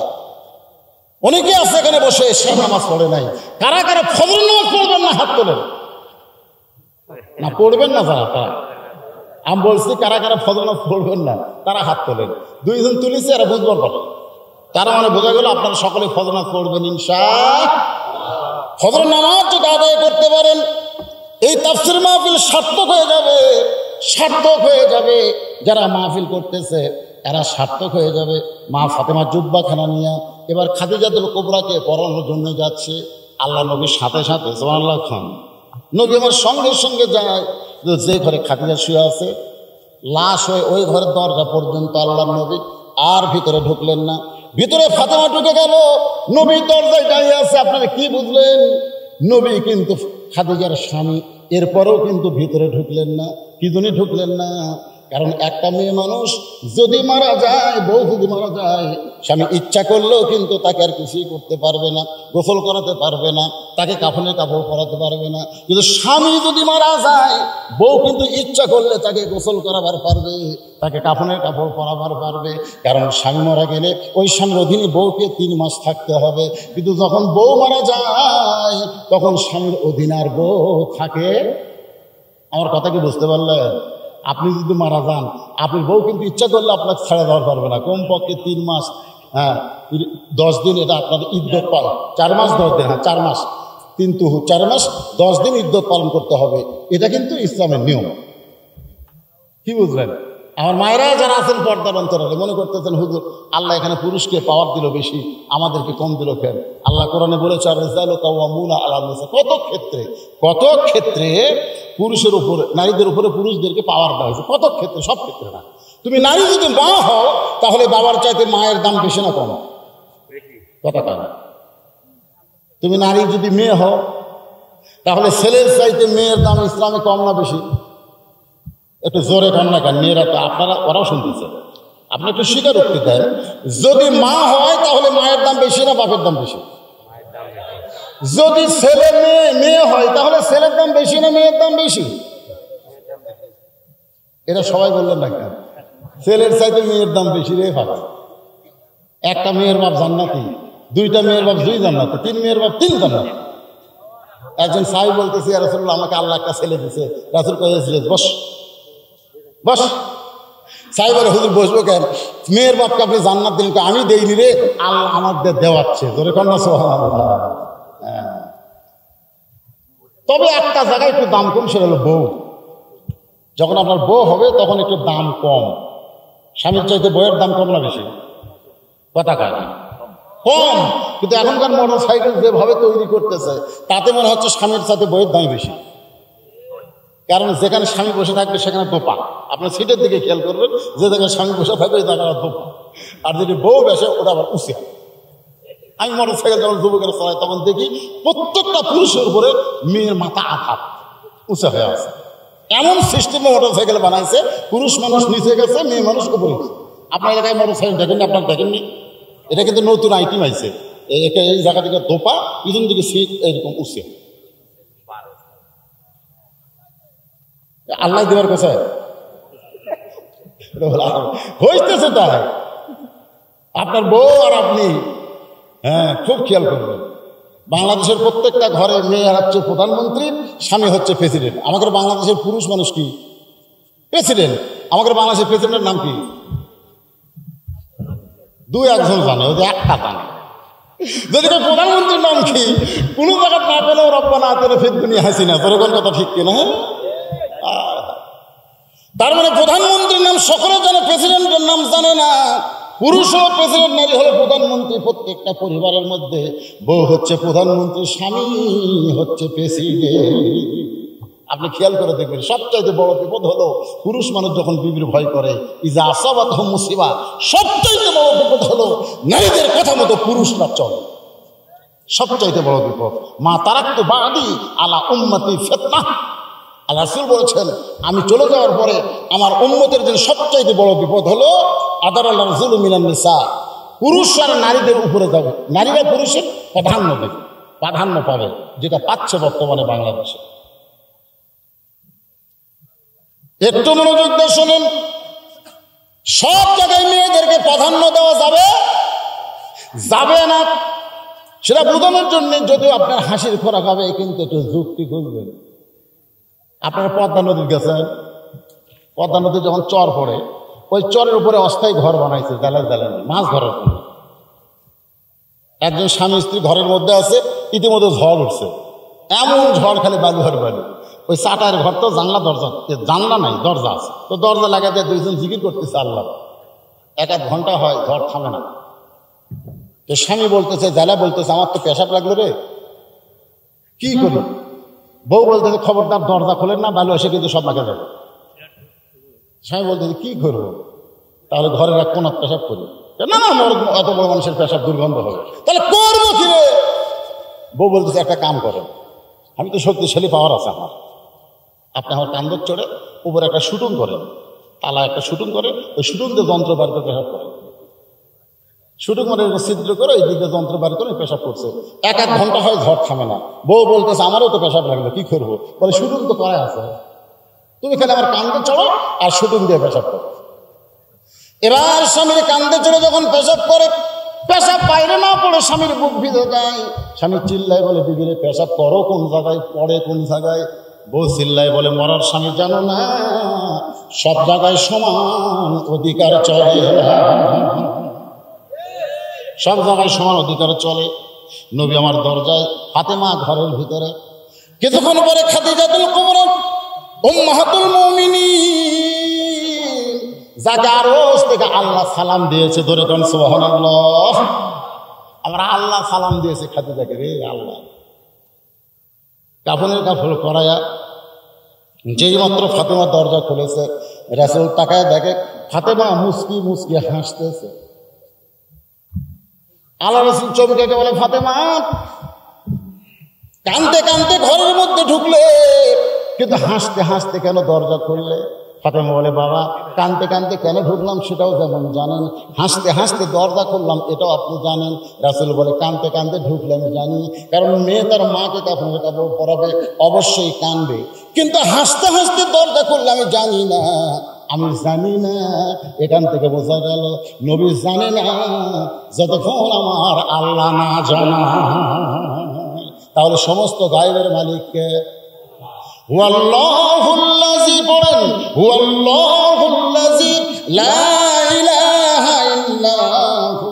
অনেকে আছে এখানে বসে এশা নামাজ পড়ে নাই। কারা কারা ফজর নামাজ পড়বেন না হাত তোলেন? না পড়বেন না যারা, তারা আমি বলছি কারা কারা ফজর নামাজ পড়বেন না তারা হাত তোলেন। দুইজন তুলেছি, এরা বুঝবার পারে, তারা মানে বোঝা গেল আপনারা সকলে ফজর নামাজ পড়বেন ইনশাআল্লাহ। ফজর নামাজ যদি আদায় করতে পারেন, এই তাফসীর মাহফিল সার্থক হয়ে যাবে, সার্থক হয়ে যাবে। যারা মাহফিল করতেছে এরা সার্থক হয়ে যাবে। মা ফাতেমা জুব্বাখানা নিয়ে এবার খাদিজাতুল কুবরাকে পড়ানোর জন্য যাচ্ছে। আল্লাহ নবীর সাথে সাথে সুবহানাল্লাহ খান নবী আমার সঙ্গে সঙ্গে যায়। যে ঘরে খাদিজা শুয়ে আছে, লাশ হয়ে ওই ঘরের দরজা পর্যন্ত আল্লাহ নবী আর ভিতরে ঢুকলেন না। ভিতরে ফাতেমা ঢুকে গেল, নবী দরজায় দাঁড়িয়ে আছে। আপনারা কি বুঝলেন? নবী কিন্তু খাদিজার স্বামী, এরপরেও কিন্তু ভিতরে ঢুকলেন না। কি জন্য ঢুকলেন না? কারণ একটা মেয়ে মানুষ যদি মারা যায়, বউ যদি মারা যায়, স্বামী ইচ্ছা করলেও কিন্তু তাকে আর কিছুই করতে পারবে না, গোসল করাতে পারবে না, তাকে কাফনের কাপড় পরাতে পারবে না। কিন্তু স্বামী যদি মারা যায়, বউ কিন্তু ইচ্ছা করলে তাকে গোসল করাবার পারবে, তাকে কাফনের কাপড় পরাবার পারবে। কারণ স্বামী মারা গেলে ওই স্বামীর অধীনে বউকে 3 মাস থাকতে হবে। কিন্তু যখন বউ মারা যায় তখন স্বামীর অধীনে আর বউ থাকে। আমার কথা কি বুঝতে পারলেন? আপনি যদি মারা যান, আপনার বউ কিন্তু ইচ্ছা করলে আপনাকে ছেড়ে দেওয়ার পারবে না। কমপক্ষে 3 মাস, 10 দিন, এটা আপনার ইদ্যত পালন। 4 মাস 10 দিন, 4 মাস 3 তো 4 মাস 10 দিন ইদ্যত পালন করতে হবে। এটা কিন্তু ইসলামের নিয়ম। কি বুঝলেন? আমার মায়েরা যারা আছেন পর্দার অন্তরালে মনে করতেছেন হুজুর আল্লাহ এখানে পুরুষকে পাওয়ার দিল বেশি, আমাদেরকে কম দিল কেন? আল্লাহ কোরআনে বলেছে আর-রিজালু কাওয়ামুনা আলা নিসা। কত ক্ষেত্রে পুরুষের উপরে, নারীদের উপরে পুরুষদেরকে পাওয়ার দেওয়া হয়েছে। কত ক্ষেত্রে, সব ক্ষেত্রে না। তুমি নারী যদি মা হও তাহলে বাবার চাইতে মায়ের দাম বেশি না কম? কথা কেন? তুমি নারী যদি মেয়ে হও তাহলে ছেলের চাইতে মেয়ের দাম ইসলামে কম না বেশি? একটু জোরে কান না কেন? মেয়েরা তো আপনারা, ওরাও শুনতেছে, আপনি একটু স্বীকারোক্তি দেন। যদি মা হয় তাহলে মায়ের দাম বেশি না বাপের দাম বেশি? যদি ছেলে মেয়ে হয় তাহলে ছেলের দাম বেশি না মেয়ের দাম বেশি? এটা সবাই বললেন না কেন? ছেলের চাইতে মেয়ের দাম বেশি রে ভাবা। একটা মেয়ের বাপ জান্নাতি, 2টা মেয়ের বাপ 2 জান্নাতি, 3 মেয়ের বাপ 3 জান্নাতি। একজন সাহাবী বলতেছে ইয়া রাসূলুল্লাহ আমাকে আল্লাহ একটা ছেলে দিয়েছে। রাসূল কইলেন বস বস। সাহাবী বলে হুজুর বসবো কেন? মেয়ের বাপকে আপনি জান্নাত দিলেন। আমি দেইনি রে, আল্লাহ আমাদের দেওয়াচ্ছে। ধরে কন্যা সুবহানাল্লাহ। তবে একটা জায়গায় একটু দাম কম, সেটা হলো বউ। যখন আপনার বউ হবে তখন একটু দাম কম। স্বামীর চাইতে বউয়ের দাম কম না বেশি? কথা কয় কম। কিন্তু এখনকার মোটর সাইকেল যেভাবে তৈরি করতেছে তাতে মনে হচ্ছে স্বামীর সাথে বউয়ের দাম বেশি। কারণ যেখানে স্বামী বসে থাকবে সেখানে দোপা। আপনার সিটের দিকে খেয়াল করবেন, যে জায়গায় স্বামী বসে থাকবে ওই জায়গায় দোপা, আর যদি বউ বসে ওটা আবার উঁচে। আমি মোটর সাইকেল যখন যুবকের চালাই তখন দেখি প্রত্যেকটা পুরুষের উপরে মেয়ের মাথা আঘাত উঁচা হয়ে আছে। এমন সিস্টেমে মোটর সাইকেল বানাইছে, পুরুষ মানুষ নিচে গেছে, মেয়ে মানুষ উপরে গেছে। আপনার এলাকায় মোটর সাইকেল দেখেননি? আপনার দেখেননি? এটা কিন্তু নতুন আইটেম আইছে। এই জায়গা থেকে দোপা, পিছন দিকে সিট এইরকম উঁচে। আল্লাহ দেওয়ার কথা হইতেছে তাই। আপনার বউ আর আপনি খুব খেয়াল করবেন। বাংলাদেশের প্রত্যেকটা ঘরে মেয়ে হচ্ছে প্রধানমন্ত্রী, স্বামী হচ্ছে প্রেসিডেন্ট। আমাদের বাংলাদেশের পুরুষ মানুষ কি? প্রেসিডেন্ট। আমাদের বাংলাদেশের প্রেসিডেন্টের নাম কি? 2-1 জানে, ওদের একটা জানে। যদি প্রধানমন্ত্রীর নাম কি কোনো জায়গায় না পেলেও রব্বানা আতিনা ফিদ দুনিয়া হাসিনা। তোর কোন কথা ঠিক কিনা? তার মানে প্রধানমন্ত্রীর নাম সকলে জানে, প্রেসিডেন্টের নাম জানে না। পুরুষ হলো প্রেসিডেন্ট, নারী হলো প্রধানমন্ত্রী। প্রত্যেকটা পরিবারের মধ্যে বউ হচ্ছে প্রধানমন্ত্রী, স্বামী হচ্ছে প্রেসিডেন্ট। আপনি খেয়াল করে দেখবেন সবচাইতে বড় বিপদ হলো পুরুষ মানুষ যখন বিবির ভয় করে, ইজা আসাবাতহুম মুসিবা। সবচাইতে বড় বিপদ হলো নারীদের কথা মতো পুরুষরা চলে। সবচাইতে বড় বিপদ। মা তারাক্তু বাদি আলা উম্মতি ফিতনাহ, আল্লাহ রাসূল বলেছেন আমি চলে যাওয়ার পরে আমার উম্মতের জন্য সবচাইতে বড় বিপদ হলো আদারাল রাজুলু মিনান নিসা, পুরুষরা নারীদের উপরে যাবে, নারীরা পুরুষের প্রাধান্য পাবে, যেটা পাচ্ছে বর্তমানে বাংলাদেশে। একটু মনোযোগ দিয়ে শোনেন, সব জায়গায় মেয়েদেরকে প্রাধান্য দেওয়া যাবে না, সেটা বোঝানোর জন্য যদিও আপনার হাসির খোরাক হবে, কিন্তু একটু যুক্তি খুঁজবেন। আপনারা পদ্মা নদীর গেছেন, পদ্মা নদী যখন চর পড়ে, ওই চরের উপরে অস্থায়ী ঘর বানাইছে জ্বালানি মাছ ধরার জন্য। একজন স্বামী স্ত্রী ঘরের মধ্যে আছে, ইতিমধ্যে ঝড় উঠছে, এমন ঝড় খালি বালু আর বালু। ওই চাটার ঘর তো জানলা নাই, দরজা আছে, তো দরজা লাগাতে দুইজন জিকির করতেছে আল্লাহ। 1-1 ঘন্টা হয়, ঝড় থামে না। তো স্বামী বলতেছে, জ্বালা বলতেছে আমার তো পেশাব লাগলো রে, কি করি? বউ বলতেছে খবরদার দরজা খোলেন না, বালু এসে কিন্তু সব লাগে যাবে। স্বামী বলতেছে কি করবো? তাহলে ঘরের এক কোনার পেশাব করি। না না, এত বড় মানুষের পেশাব দুর্গন্ধ হবে, তাহলে করবো কি রে? বউ বলতেছে একটা কাম করেন, আমি তো শক্তিশালী পাওয়ার আছে আমার, আপনি আমার কান্দর চড়ে উপরে একটা শুটুং করেন, তালা একটা শুটুং করে, ওই শুটুং দিয়ে যন্ত্র বার করে পেশাব করেন। শুটুং মানে ছিদ্র করে ওই দিকে যন্ত্র বার করে পেশাব করছে, 1-1 ঘন্টা হয়, ঝড় থামে না। বউ বলতেছে আমারও তো পেশাব লাগলো, কি করবো? বলে শুটুং তো করা আছে, তুমি খালি আমার কান্দে চড়ো আর শুটুং দিয়ে পেশাব করো। এবার স্বামীর কান্দে চড়ে যখন পেশাব করে, পেশাব বাইরে না পড়ে স্বামীর বুক ভিজে যায়। স্বামী চিল্লায় বলে বিবিরে পেশাব করো কোন জায়গায়, পড়ে কোন জায়গায়? বউ চিল্লায় বলে মরার স্বামী জানো না, সব জায়গায় সমান অধিকার চলে, সব জায়গায় সমান অধিকার চলে। নবী আমার দরজায়, ফাতেমা ঘরের ভিতরে। কিছুক্ষণ পরে খাদিজাতুল কুবরা উম্মাহাতুল মুমিনিন, যাকে আরশ থেকে আল্লাহ সালাম দিয়েছে, ধরে কোন সুবহানাল্লাহ, আমরা আল্লাহ সালাম দিয়েছে খাদিজাকে, রে আল্লাহ। কাফনের কাফন করায়া যেই মাত্র ফাতেমা দরজা খুলেছে, রাসূল তাকায় দেখে ফাতেমা মুস্কি মুস্কি হাসতেছে। আল্লাহ রাসূল চমকে বলে ফাতেমা, কাঁদতে কাঁদতে ঘরের মধ্যে ঢুকলে, কিন্তু হাসতে হাসতে কেন দরজা খুললে? ফাতেমা বলে বাবা, কাঁদতে কাঁদতে কেন ঢুকলাম সেটাও যেমন জানেন, হাসতে হাসতে দরজা খুললাম এটাও আপনি জানেন। রাসূল বলে কাঁদতে কাঁদতে ঢুকলে আমি জানি, কারণ মেয়ে তার মাকে কাফনের কাপড় পরাবে, অবশ্যই কাঁদবে, কিন্তু হাসতে হাসতে দরজা খুললে আমি জানি না, আমি জানি না। এখান থেকে বোঝা গেল নবী জানে না যতক্ষণ আমার আল্লাহ না জানা। তাহলে সমস্ত গায়েবের মালিককে হুয়াল্লাহুল্লাযী পড়েন, হুয়াল্লাহুল্লাযী লা ইলাহা ইল্লাহু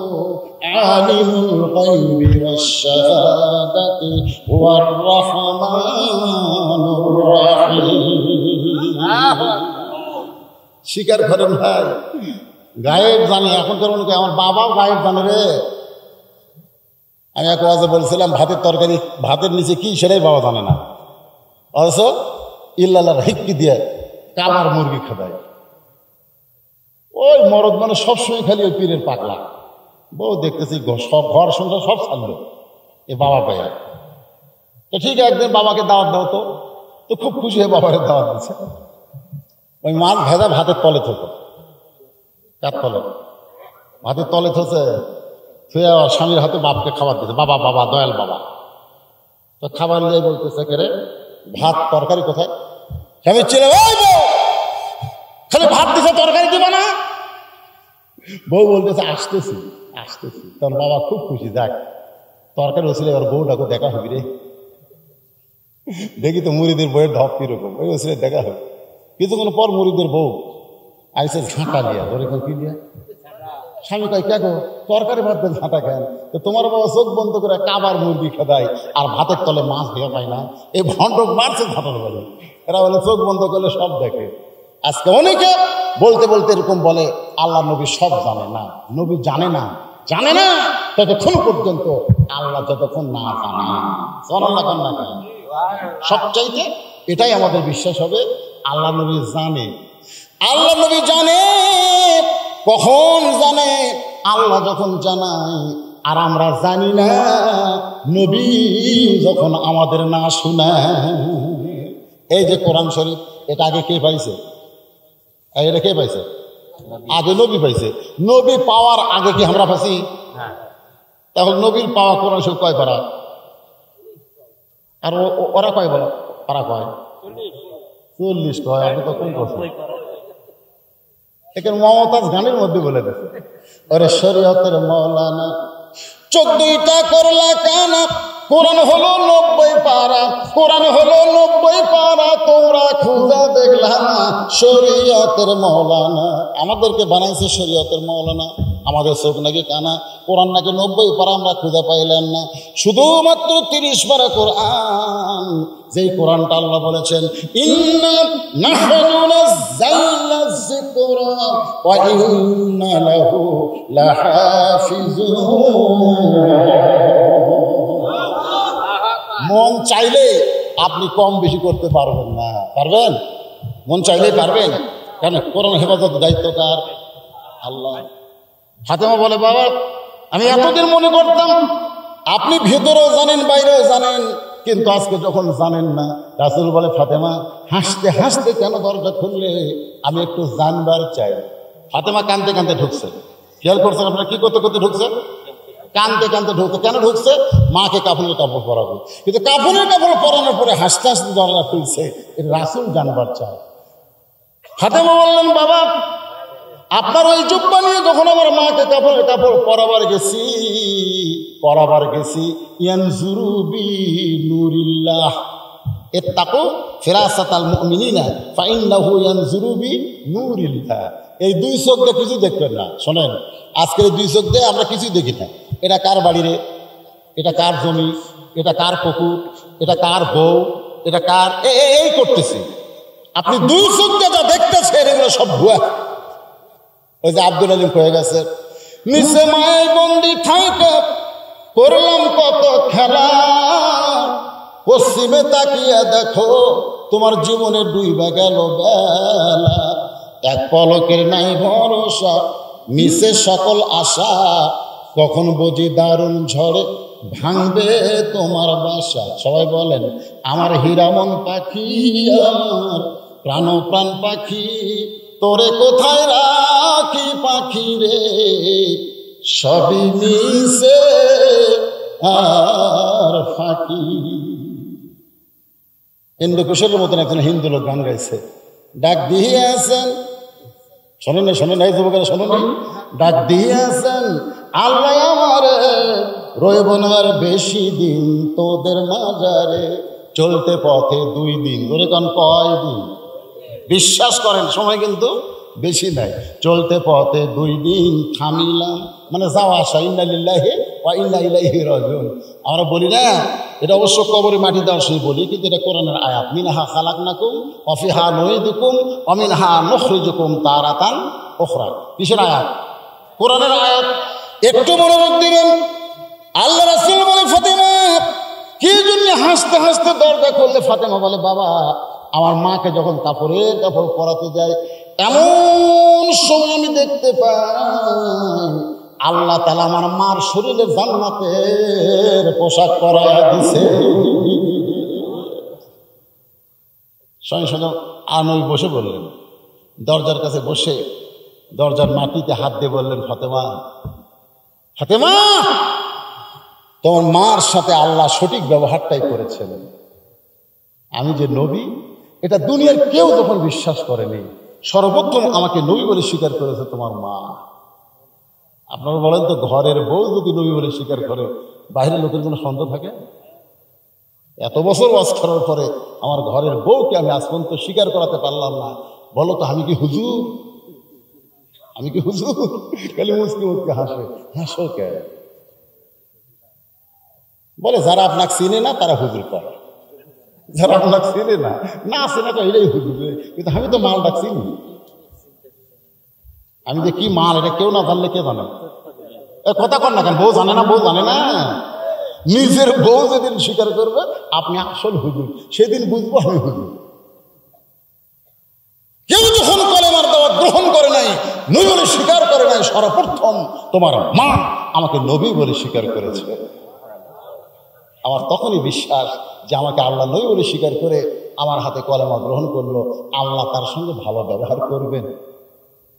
আলিমুল গায়বি ওয়াশ শাহাদাতি হুয়ার রাহমানুর রাহিম। স্বীকার করেন ভাই, গায়েব জানে। এখনকার অনেকে আমার বাবাও গায়েব জানে রে। আমি এক ওয়াজে বলছিলাম ভাতের তরকারি, ভাতের নিচে কি সেটাই বাবা জানে না, অথচ ইল্লাল্লাহর হিক্কি দিয়ে কাবার মুরগি খাদায়। ওই মরদ মানে সবসময় খালি ওই পীরের পাগলা। বউ দেখতেছি সব ঘর সংসার সব ছাড়লো এ বাবা পাইয়া। তো ঠিক একদিন বাবাকে দাওয়াত দাও, তো খুব খুশি হয়ে বাবাকে দাওয়াত দিচ্ছে। ওই মাছ ভেজা ভাতের তলে থতো, কার তলে? ভাতের তলে থছে, থুয়ে স্বামীর হাতে বাপকে খাবার দিতে, বাবা বাবা দয়াল বাবা। তো খাবার নিয়ে বলতেছে কেরে ভাত তরকারি কোথায়? স্বামী ছেলে খালি ভাত দিছে, তরকারি দিবা না? বউ বলতেছে আসতেছি আসতেছি। তখন বাবা খুব খুশি, দেখ তরকারি হচ্ছিল, এবার বউটাকে দেখা হবি রে, দেখি তো মুড়িদের বইয়ের ঢপ কিরকম, ওই হচ্ছিল দেখা হবে। কিছুক্ষণ পর মুড়িদের বউ আইসে ঝাঁটা দিয়া, ধরে কি দিয়া? স্বামী কয় কে গো, তরকারি ভাত দিয়ে ঝাঁটা খান? তো তোমার বাবা চোখ বন্ধ করে কাবার মুরগি খেদায় আর ভাতের তলে মাছ দিয়ে পায় না, এই ভণ্ডক মারছে ঝাঁটার বলে। এরা বলে চোখ বন্ধ করলে সব দেখে। আজকে অনেকে বলতে বলতে এরকম বলে আল্লাহ নবী সব জানে না। নবী জানে না, জানে না ততক্ষণ পর্যন্ত আল্লাহ যতক্ষণ না জানে। সবচাইতে এটাই আমাদের বিশ্বাস হবে, আল্লাহ নবী জানে। আল্লাহ নবী জানে, কখন জানে? আল্লাহ যখন জানায়। আর আমরা জানি না, নবী যখন আমাদের না শুনেন। এই যে কোরআন শরীফ, এটা আগে কে পাইছে? এটা কে পাইছে? আগে নবী পাইছে। নবী পাওয়ার আগে কি আমরা পাইছি? তাহলে নবীর পাওয়া কোরআন শরীফ কয় পারা? আর ওরা কয় বলা পারা কয়? 40 কয়। আপনি তো কোন করছেন? এখানে মমতাজ গানের মধ্যে বলে গেছে, ওরে শরীয়তের মৌলানা 14টা করলা কানা, কোরআন হলো 90 পারা, কোরআন হলো 90 পারা, তোমরা খুঁজা দেখলা না শরীয়তের মৌলানা। আমাদেরকে বানাইছে শরীয়তের মৌলানা, আমাদের চোখ নাকি কানা, কোরআন নাকি 90 পারা আমরা খুঁজে পাইলাম না। শুধুমাত্র 30 পারা কোরআন, যেই কোরআনটা আল্লাহ বলেছেন ইন্না নাহনু নাযালনা যিকরা ওয়া ইন্না লাহু লাহাফিজুন। মন চাইলে আপনি কম বেশি করতে পারবেন না। পারবেন? মন চাইলেই পারবেন? কেন? কোরআন হেফাজতের দায়িত্ব কার? আল্লাহ। ফাতেমা বলে, বাবা আমি এতদিন মনে করতাম আপনি ভেতরেও জানেন বাইরেও জানেন, কিন্তু আজকে যখন জানেন না। রাসূল বলে, ফাতেমা হাসতে হাসতে কেন দরজা খুললে? আমি একটু জানবার চাই। ফাতেমা কাঁদতে কাঁদতে ঢুকছে। খেয়াল করছেন আপনারা? কি করতে করতে ঢুকছে? কাঁদতে কাঁদতে ঢুকছে। কেন ঢুকছে? মাকে কাফনের কাপড় পরাবো। কিন্তু কাফনের কাপড় পরানোর পরে হাসতে হাসতে দরজা খুলছে, এটা রাসূল জানবার চায়। ফাতেমা বললেন, বাবা আপনার ওই জুব্বা নিয়ে যখন আমার মাকে কাপড়ের কাপড় পরাবার গেছি ইয়ানজুরু বি নূরিল্লাহ ইত্তাকু ফিরাসাতাল মুমিনিনা ফাইন্নাহু ইয়ানজুরু বি নূরিল্লাহ। এই দুই চোখ দিয়ে কিছু দেখবেন না। শোনেন, আজকের দুই চোখ দিয়ে আমরা কিছুই দেখি না। এটা কার বাড়ি রে? এটা কার জমি? এটা কার পুকুর? এটা কার বউ? এটা কার? এই করতেছি। আপনি দুই চোখ দিয়ে যা দেখতেছেন এগুলো সব ভুয়া। ওই যে আব্দুল আলিম কয়ে গেছে, নিচে মায়ের বন্দি থাইকা করলাম কত খেলা, পশ্চিমে তাকিয়ে দেখো তোমার জীবনে ডুইবা গেল বেলা, এক পলকের নাই ভরসা মিশে সকল আশা, কখন বুঝি দারুণ ঝড়ে ভাঙবে তোমার বাসা। সবাই বলেন, আমার হীরামন পাখি, আমার প্রাণ পাখি, তোরে কোথায় রাখি পাখি রে, সবই মিশে আর ফাঁকি। হিন্দু কুশলের মতন একজন হিন্দু লোক গান গাইছে, ডাক দিয়েছেন, শোনেন এই যুবকেরা শোনেন, ডাক দিয়েছেন আল্লাহ আমারে, রইব না আর বেশি দিন তোদের মাজারে, চলতে পথে 2 দিন। ধরে কারণ কয় দিন? বিশ্বাস করেন সময় কিন্তু বেশি নাই। চলতে পথে 2 দিন থামিলাম, মানে যাওয়া আসা, ইন্না লিল্লাহি ওয়া ইন্না ইলাইহি রাজিউন। আমরা বলি না, এটা অবশ্য কবরে মাটি দেওয়ার সেই বলি, কিন্তু এটা কোরআনের আয়াত। মিনহা খালাকনাকুম ওয়া ফিহা নুঈদুকুম ওয়া মিনহা নুখরিজুকুম তারাতান উখরা। কিসের আয়াত? কোরআনের আয়াত। একটু মনোযোগ দিবেন। আল্লাহ রাসূল বলে, ফাতেমা কি জন্য হাসতে হাসতে দরজা খুললে? ফাতেমা বলে, বাবা আমার মাকে যখন কাপড়ের কাপড় পরাতে যায়, এমন সময় আমি দেখতে পাই আল্লাহ তাআলা আমার মার শরীরে জান্নাতের পোশাক পরায়া দিছে। সঙ্গে সঙ্গে আনই বসে বললেন, দরজার কাছে বসে দরজার মাটিতে হাত দিয়ে বললেন, ফাতেমা তোমার মার সাথে আল্লাহ সঠিক ব্যবহারটাই করেছেন। আমি যে নবী এটা দুনিয়ার কেউ যখন বিশ্বাস করেনি, সর্বপ্রথম আমাকে নবী বলে স্বীকার করেছে তোমার মা। আপনারা বলেন তো, ঘরের বউ যদি নবী বলে স্বীকার করে, বাইরের লোকের কোনো সন্দেহ থাকে? এত বছর ওয়াজ করার পরে আমার ঘরের বউকে আমি আজ পর্যন্ত স্বীকার করাতে পারলাম না। বলো তো, আমি কি হুজুর? খালি মুচকে হাসো কে? বলে, যারা আপনাকে চিনে না তারা হুজুর করে, যারা আপনাকে চিনে না চিনে তো এটাই হুজুর। কিন্তু আমি তো মালটা চিনি। আমি যে কি মাল এটা কেউ না জানলে কে জানে? কথা কর না কেন? বউ জানে না। নিজের বউ যেদিন স্বীকার করবে আপনি আসল হুজুর, সেদিন বুঝবো আমি হুজুর। কেউ যখন কলেমার দাওয়াত গ্রহণ করে নাই, নবী বলে স্বীকার করে নাই, সর্বপ্রথম তোমার মা আমাকে নবী বলে স্বীকার করেছে। আমার তখনই বিশ্বাস যে আমাকে আল্লাহ নবী বলে স্বীকার করে আমার হাতে কলেমা গ্রহণ করলো, আল্লাহ তার সঙ্গে ভালো ব্যবহার করবেন।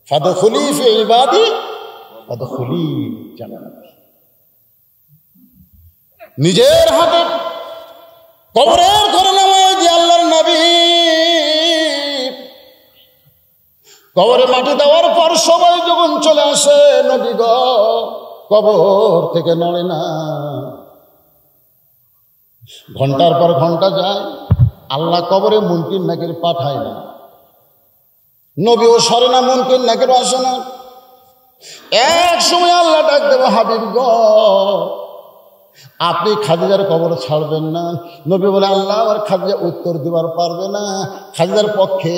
ফাদখুলি ফি ইবাদি ফাদখুলি জান্নাতি। নিজের হাতে কবরের ঘরে নামায় যে আল্লাহর নবী কবরে মাটি দেওয়ার পর সবাই যখন চলে আসে, নবী গো কবর থেকে নড়ে না। ঘন্টার পর ঘন্টা যায়, আল্লাহ কবরে মুনকির নাকির পাঠায় না, নবীও সরে না, মুনকির নাকির আসে না। এক সময় আল্লাহ ডাক দেবে, হাবিব গো আপনি খাদিজার কবর ছাড়বেন না। নবী বলে, আল্লাহ আর খাদিজা উত্তর দিবার পারবে না, খাদিজার পক্ষে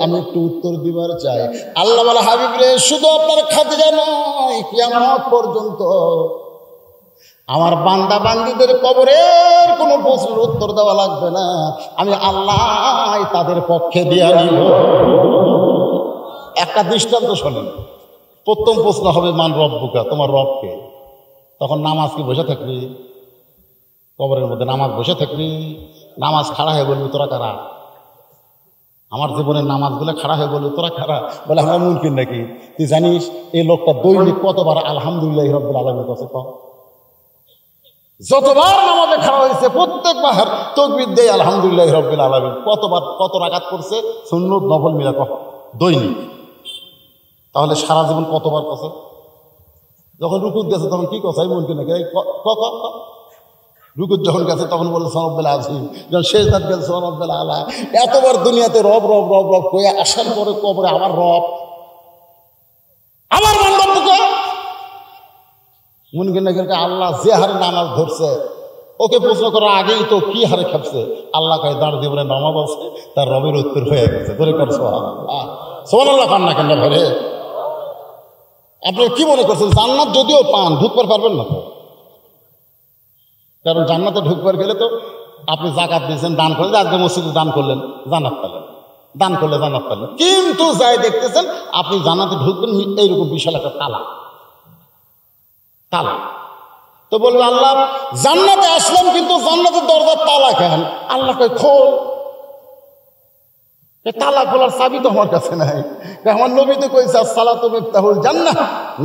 আমি একটু উত্তর দিবার চাই। আল্লাহ বলে, হাবিব রে শুধু আপনার খাদিজা নয়, কিয়ামত পর্যন্ত আমার বান্দা বান্দীদের কবরের কোনো প্রশ্নের উত্তর দেওয়া লাগবে না, আমি আল্লাহ তাদের পক্ষে দিয়ে নিব। একটা দৃষ্টান্ত শোনেন। প্রথম প্রশ্ন হবে মান রব্বুকা, তোমার রবকে। তখন নামাজ কি বসে থাকবি? কবরের মধ্যে নামাজ বসে থাকবি? নামাজ খাড়া হয়ে বলবি তোরা কারা? আমার জীবনের নামাজগুলো খাড়া হয়ে বলবি তোরা কারা? বলে আমরা মুনকির নাকি? তুই জানিস এই লোকটা দৈনিক কতবার আলহামদুলিল্লাহ রাব্বুল আলামিন কাছে কও? যতবার নামাজে খাড়া হয়েছে প্রত্যেকবার তাকবীর দেয় আলহামদুলিল্লাহ রাব্বুল আলামিন। কতবার কত রাকাত করছে? সুন্নত নফল মিলা কহ দৈনিক। তাহলে সারা জীবন কতবার কছে? যখন রুকুত গেছে তখন কি কথা মুনকির নাকি? রুকুত যখন গেছে তখন বললো সুবহানাল্লাহ আযীম, যখন সেজদাত গেছে সুবহানাল্লাহ আলা। এতবার দুনিয়াতে রব রব রব রব কয়ে আসার পরে কবরে আমার রব, আমার রব্বুকে মুনকির নাকি আল্লাহ যে হারে নামাজ ধরছে ওকে প্রশ্ন করার আগেই তো কি হারে খাপছে। আল্লাহ কয় দাঁড় জীবনে নামাজ আছে, তার রবের উত্তর হয়ে গেছে। ধরে কর সুবহানাল্লাহ, সুবহানাল্লাহ পান না কেন ধরে? আপনারা কি মনে করছেন জান্নাত যদিও পান ঢুকবার পারবেন না তো? কারণ জান্নাতে ঢুকবার গেলে তো আপনি যাকাত দিয়েছেন, দান করলেন, আজকে মসজিদে দান করলেন, জান্নাত পেলেন, দান করলে জান্নাত পেলেন। কিন্তু যাই দেখতেছেন আপনি জান্নাতে ঢুকবেন এইরকম বিশাল একটা তালা তালা। তো বলবে আল্লাহ জান্নাতে আসলাম কিন্তু জান্নাতের দরজার তালা কেন? আল্লাহ কয় খোল। তালা খোলার চাবি তো আমার কাছে নাই। আমার নবী তো কইছে আসসালাতু মিফতাহুল জান্নাহ,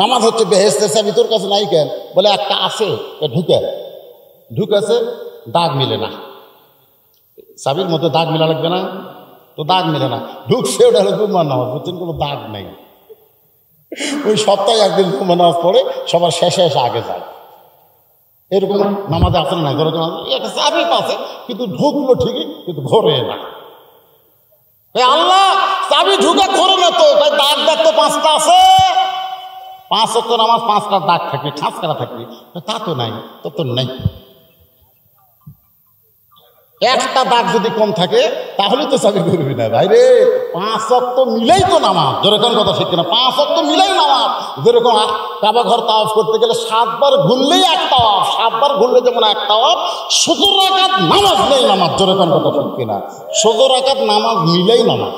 নামাজ হচ্ছে বেহেশতের চাবি, তোর কাছে নাই কেন? বলে একটা আছে, ঢুকেছে দাগ মিলে না, চাবির মধ্যে দাগ মিলা লাগবে না তো, দাগ মিলে না, ঢুকছে ওটা হলো জুম্মার নামাজ, বুঝছেন, কোনো দাগ নেই। ওই সপ্তাহে একদিন জুম্মার নামাজ পড়ে সবার শেষে এসে আগে যায়, এরকম নামাজে আসে না। ধরো একটা চাবি আছে কিন্তু ঢুকলো ঠিকই কিন্তু ঘরে না। আল্লাহ চাবি ঢুকে ঘরে না তো, তাই দাগ দাগ তো 5টা আছে, 5 ওয়াক্ত নামাজ 5টা দাগ থাকবে, ঠাঁচ করা থাকবে, তা তো নাই, তো নাই। একটা দাগ যদি কম থাকে তাহলে তো চাবি করবি না ভাই রে। 5 ওয়াক্ত মিলেই তো নামাজ, যেরকম কথা ঠিক না, 5 ওয়াক্ত মিলেই নামাজ। যেরকম কাবা ঘর তাওয়াফ করতে গেলে 7 বার ঘুরলেই 1 তাওয়াফ, 7 বার ঘুরলে যেমন 1 তাওয়াফ, 17 রাকাত নামাজ নেই নামাজ, যেরকম কথা ঠিক কিনা, 17 রাকাত নামাজ মিলেই নামাজ।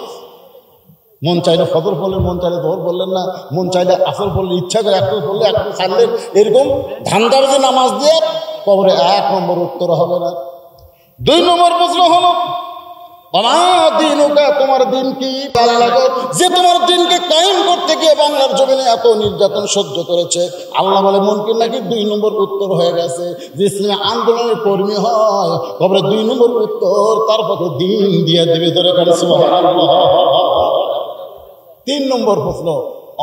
মন চাইলে ফজর পড়লেন, মন চাইলে জোহর পড়লেন না, মন চাইলে আসর পড়লে, ইচ্ছা করে একটু পড়লে একটু ছাড়লেন, এরকম ধান্দাবাজি নামাজ দিয়ে কবরে 1 নম্বর উত্তর হবে না। 2 নম্বর প্রশ্ন হলো আমার দিন ওকে, তোমার দিন কি? যে তোমার দিনকে কায়েম করতে গিয়ে বাংলার জমিনে এত নির্যাতন সহ্য করেছে, আল্লাহ বলে মুনকির নাকি 2 নম্বর উত্তর হয়ে গেছে। যে ইসলামী আন্দোলনের কর্মী হয় কবরে 2 নম্বর উত্তর তার পক্ষে দিন দিয়ে দেবে, ধরে করে সুবহানাল্লাহ। 3 নম্বর প্রশ্ন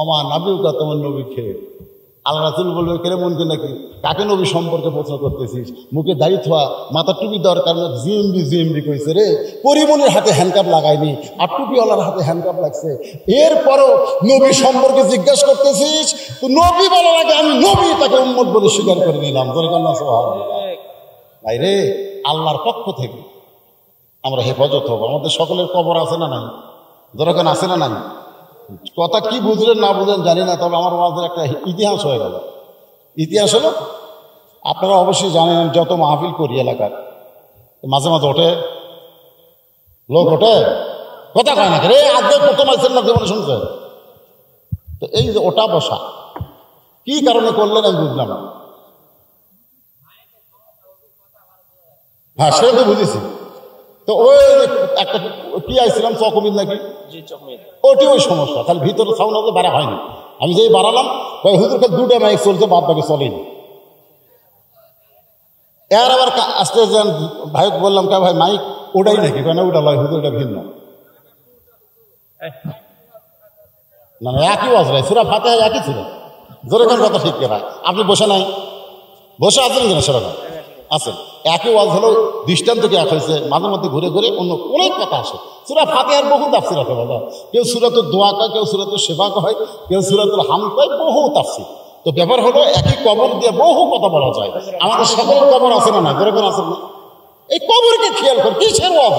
অমা নাবিউকা, তোমার নবীকে। আল্লাহ রাসূল বলবে কেন মুনকির নাকি, কাকে নবী সম্পর্কে প্রশ্ন করতেছিস? মুখে দাড়ি থোয়া, মাথা টুপি দেওয়ার কারণে জিএমবি কইছে রে, পরিমণির হাতে হ্যান্ডকাপ লাগায়নি আর টুপিওয়ালার হাতে হ্যান্ডকাপ লাগছে, এরপরও নবী সম্পর্কে জিজ্ঞাসা করতেছিস? তো নবী বলার আগে আমি নবী তাকে উম্মত বলে স্বীকার করে নিলাম। ভাই রে, আল্লাহর পক্ষ থেকে আমরা হেফাজত হব। আমাদের সকলের কবর আছে না নাই? দরকার আছে না নাই? কথা কি বুঝলেন না বুঝলেন জানি না, তবে আমার মাঝে একটা ইতিহাস হয়ে গেল। ইতিহাস হলো, আপনারা অবশ্যই জানেন যত মাহফিল করি এলাকার মাঝে মাঝে ওঠে লোক, ওঠে কথা কয় না রে, আজকে প্রথম আইসেন না জীবনে শুনছে। তো এই যে ওটা বসা কি কারণে করলেন আমি বুঝলাম না। হ্যাঁ সেটা তো বুঝেছি। তো ওই একটা কি আইছিলাম চকমিদ নাকি, ওটি ওই সমস্যা, তাহলে ভিতরে সাউন্ড হতে বাড়া হয়নি। আমি যেই বাড়ালাম ওই হুজুরকে দুটো মাইক চলছে, বাদ বাকি চলেনি। এর আবার আস্তে ভাই বললাম কে ভাই মাইক ওটাই নাকি, কেন ওটা লয় হুজুর, ওটা ভিন্ন। না একই ওয়াজ ভাই, সূরা ফাতিহা একই ছিল। জোরে কোন কথা ঠিক কেনা, আপনি বসে নাই, বসে আছেন কিনা সেরকম আছেন। একই ওয়াজ হলেও দৃষ্টান্ত কি এক হয়েছে, মাঝে মধ্যে ঘুরে ঘুরে অন্য অনেক কথা আসে। সূরা ফাতিহার বহু তাফসীর আছে বাবা, কেউ সূরাতুল দোয়া কয়, কেউ সূরাতুল শিফা কয়, কেউ সূরাতুল হামদ কয়, বহু তাফসীর। তো ব্যাপার হলো একই কবর দিয়ে বহু কথা বলা যায়। আমাদের সকলের কবর আছে না, না যেরকম আছে না, এই কবরকে খেয়াল কর, কিসের ওয়াজ?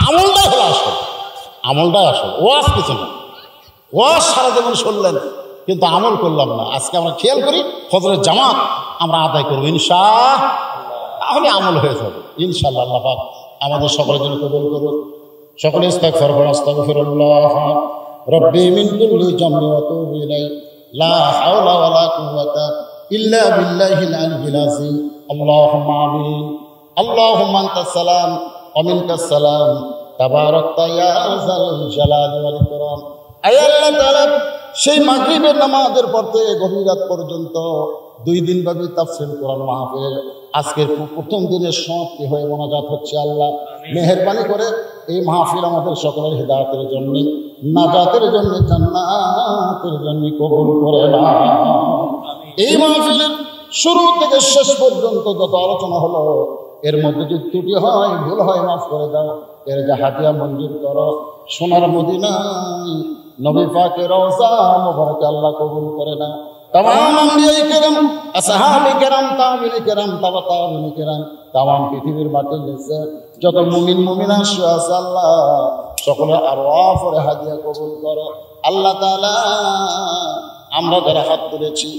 আমলটাই হলো আসল, আমলটাই আসল, ওয়াজ কিছু না। ওয়াজ সারা জীবন শুনলেন কিন্তু আমল করলাম না। আজকে আমরা খেয়াল করি, ফজরের জামাত আমরা আদায় করবো ইনশাআল্লাহ, তাহলে আমল হয়ে যাবে ইনশাআল্লাহ। আল্লাহ পাক আমাদের সকলের জন্য কবুল করুন। সকলে ইস্তিগফার করুন, আস্তাগফিরুল্লাহ রাব্বি মিন কুল্লি যামবি ওয়া আতুবু ইলাইহি, লা হাওলা ওয়া লা কুওয়াতা ইল্লা বিল্লাহিল আলিয়্যিল আযীম। আল্লাহুম্মা আমিন। আল্লাহুম্মা আনতাস সালাম ওয়া মিনকাস সালাম, তাবারাকতা ইয়া যাল জালালি ওয়াল ইকরাম। আয় আল্লাহ তাআলা, সেই মাগরিবের নামাজের পর থেকে গভীর রাত পর্যন্ত 2 দিন ব্যাপী তাফসীর কোরআন মাহফিল আজকের প্রথম দিনের সমাপ্তি হয়ে মোনাজাত হচ্ছে। আল্লাহ মেহেরবানি করে এই মাহফিল আমাদের সকলের হিদায়াতের জন্য, নাজাতের জন্য, জান্নাতের জন্য কবুল করে নাও। এই মাহফিলের শুরু থেকে শেষ পর্যন্ত যত আলোচনা হলো, এর মধ্যে যদি ত্রুটি হয়, ভুল হয়, মাফ করে দাও। এর যে হাতিয়া মঞ্জুর করো, সোনার মদিনায় নবী পাকের রওজা মুবারকে আল্লাহ কবুল করে নাও। तमाम अंबिया किराम, আসহাবে কিরাম, তাবিঈন কিরাম, তাবিঈন কিরাম, तमाम পৃথিবীর মাটির নিচে যত মুমিন মুমিনা আছে আল্লাহ সকলের আরওয়াহ এর হাদিয়া কবুল করো। আল্লাহ তাআলা আমরা যারা হাত তুলেছি,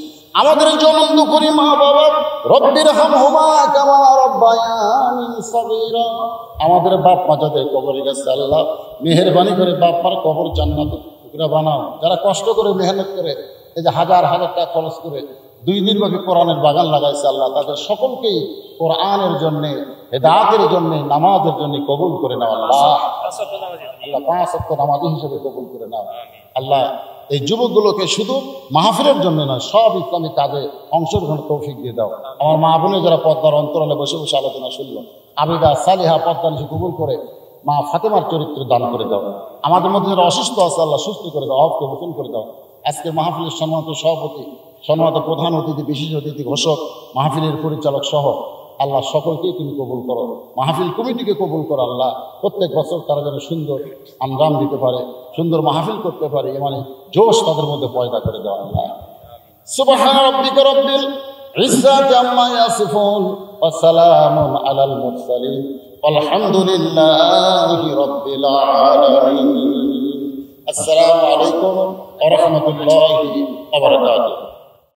আমাদের জনম দুঃখী মা বাবা, রব্বির হামহুমা কামা রব্বায়ানি সগীরা, আমাদের বাপ মা যাদের কবরে গেছে আল্লাহ মেহেরবানি করে বাপ মার কবর জান্নাতের টুকরা বানাও। যারা কষ্ট করে মেহনত করে এই যে হাজার হাজার টাকা খরচ করে 2 দিন ব্যাপী কোরআনের বাগান লাগাইছে আল্লাহ, তাদের সকলকেই কোরআনের জন্যে, হেদায়েতের জন্যে, নামাজের জন্য কবুল করে নাও আল্লাহ। আল্লাহ 5 ওয়াক্ত নামাজি হিসেবে কবুল করে নাও আল্লাহ। এই যুবকগুলোকে শুধু মাহফিলের জন্য নয়, সব ইসলামিক কাজে অংশগ্রহণের তৌফিক দিয়ে দাও। আমার মা বোনে যারা পর্দার অন্তরালে বসে বসে আলোচনা শুনল, আবিদা সালিহা পর্দা নিশি কবুল করে মা ফাতেমার চরিত্র দান করে দাও। আমাদের মধ্যে যারা অসুস্থ আছে আল্লাহ সুস্থ করে দাও, হককে হুকুম করে দাও। আজকে মাহফিলের সম্মানিত সভাপতি, সম্মানিত প্রধান অতিথি, বিশেষ অতিথি, ঘোষক, মাহফিলের পরিচালক সহ আল্লাহ সকলকেই তুমি কবুল করো। মাহফিল কমিটিকে কবুল করো আল্লাহ। প্রত্যেক বছর তারা যেন সুন্দর আঞ্জাম দিতে পারে, সুন্দর মাহফিল করতে পারে, মানে জোশ তাদের মধ্যে পয়দা করে দেওয়া আল্লাহ। সুবহান রাব্বিকা রাব্বিল ইজ্জাতি আম্মা ইয়াসিফুন ওয়া সালামুন আলাল মুরসালিন আলহামদুলিল্লাহি রাব্বিল আলামিন। আসসালামু আলাইকুম ওয়া রাহমাতুল্লাহি ওয়া বারাকাতুহু।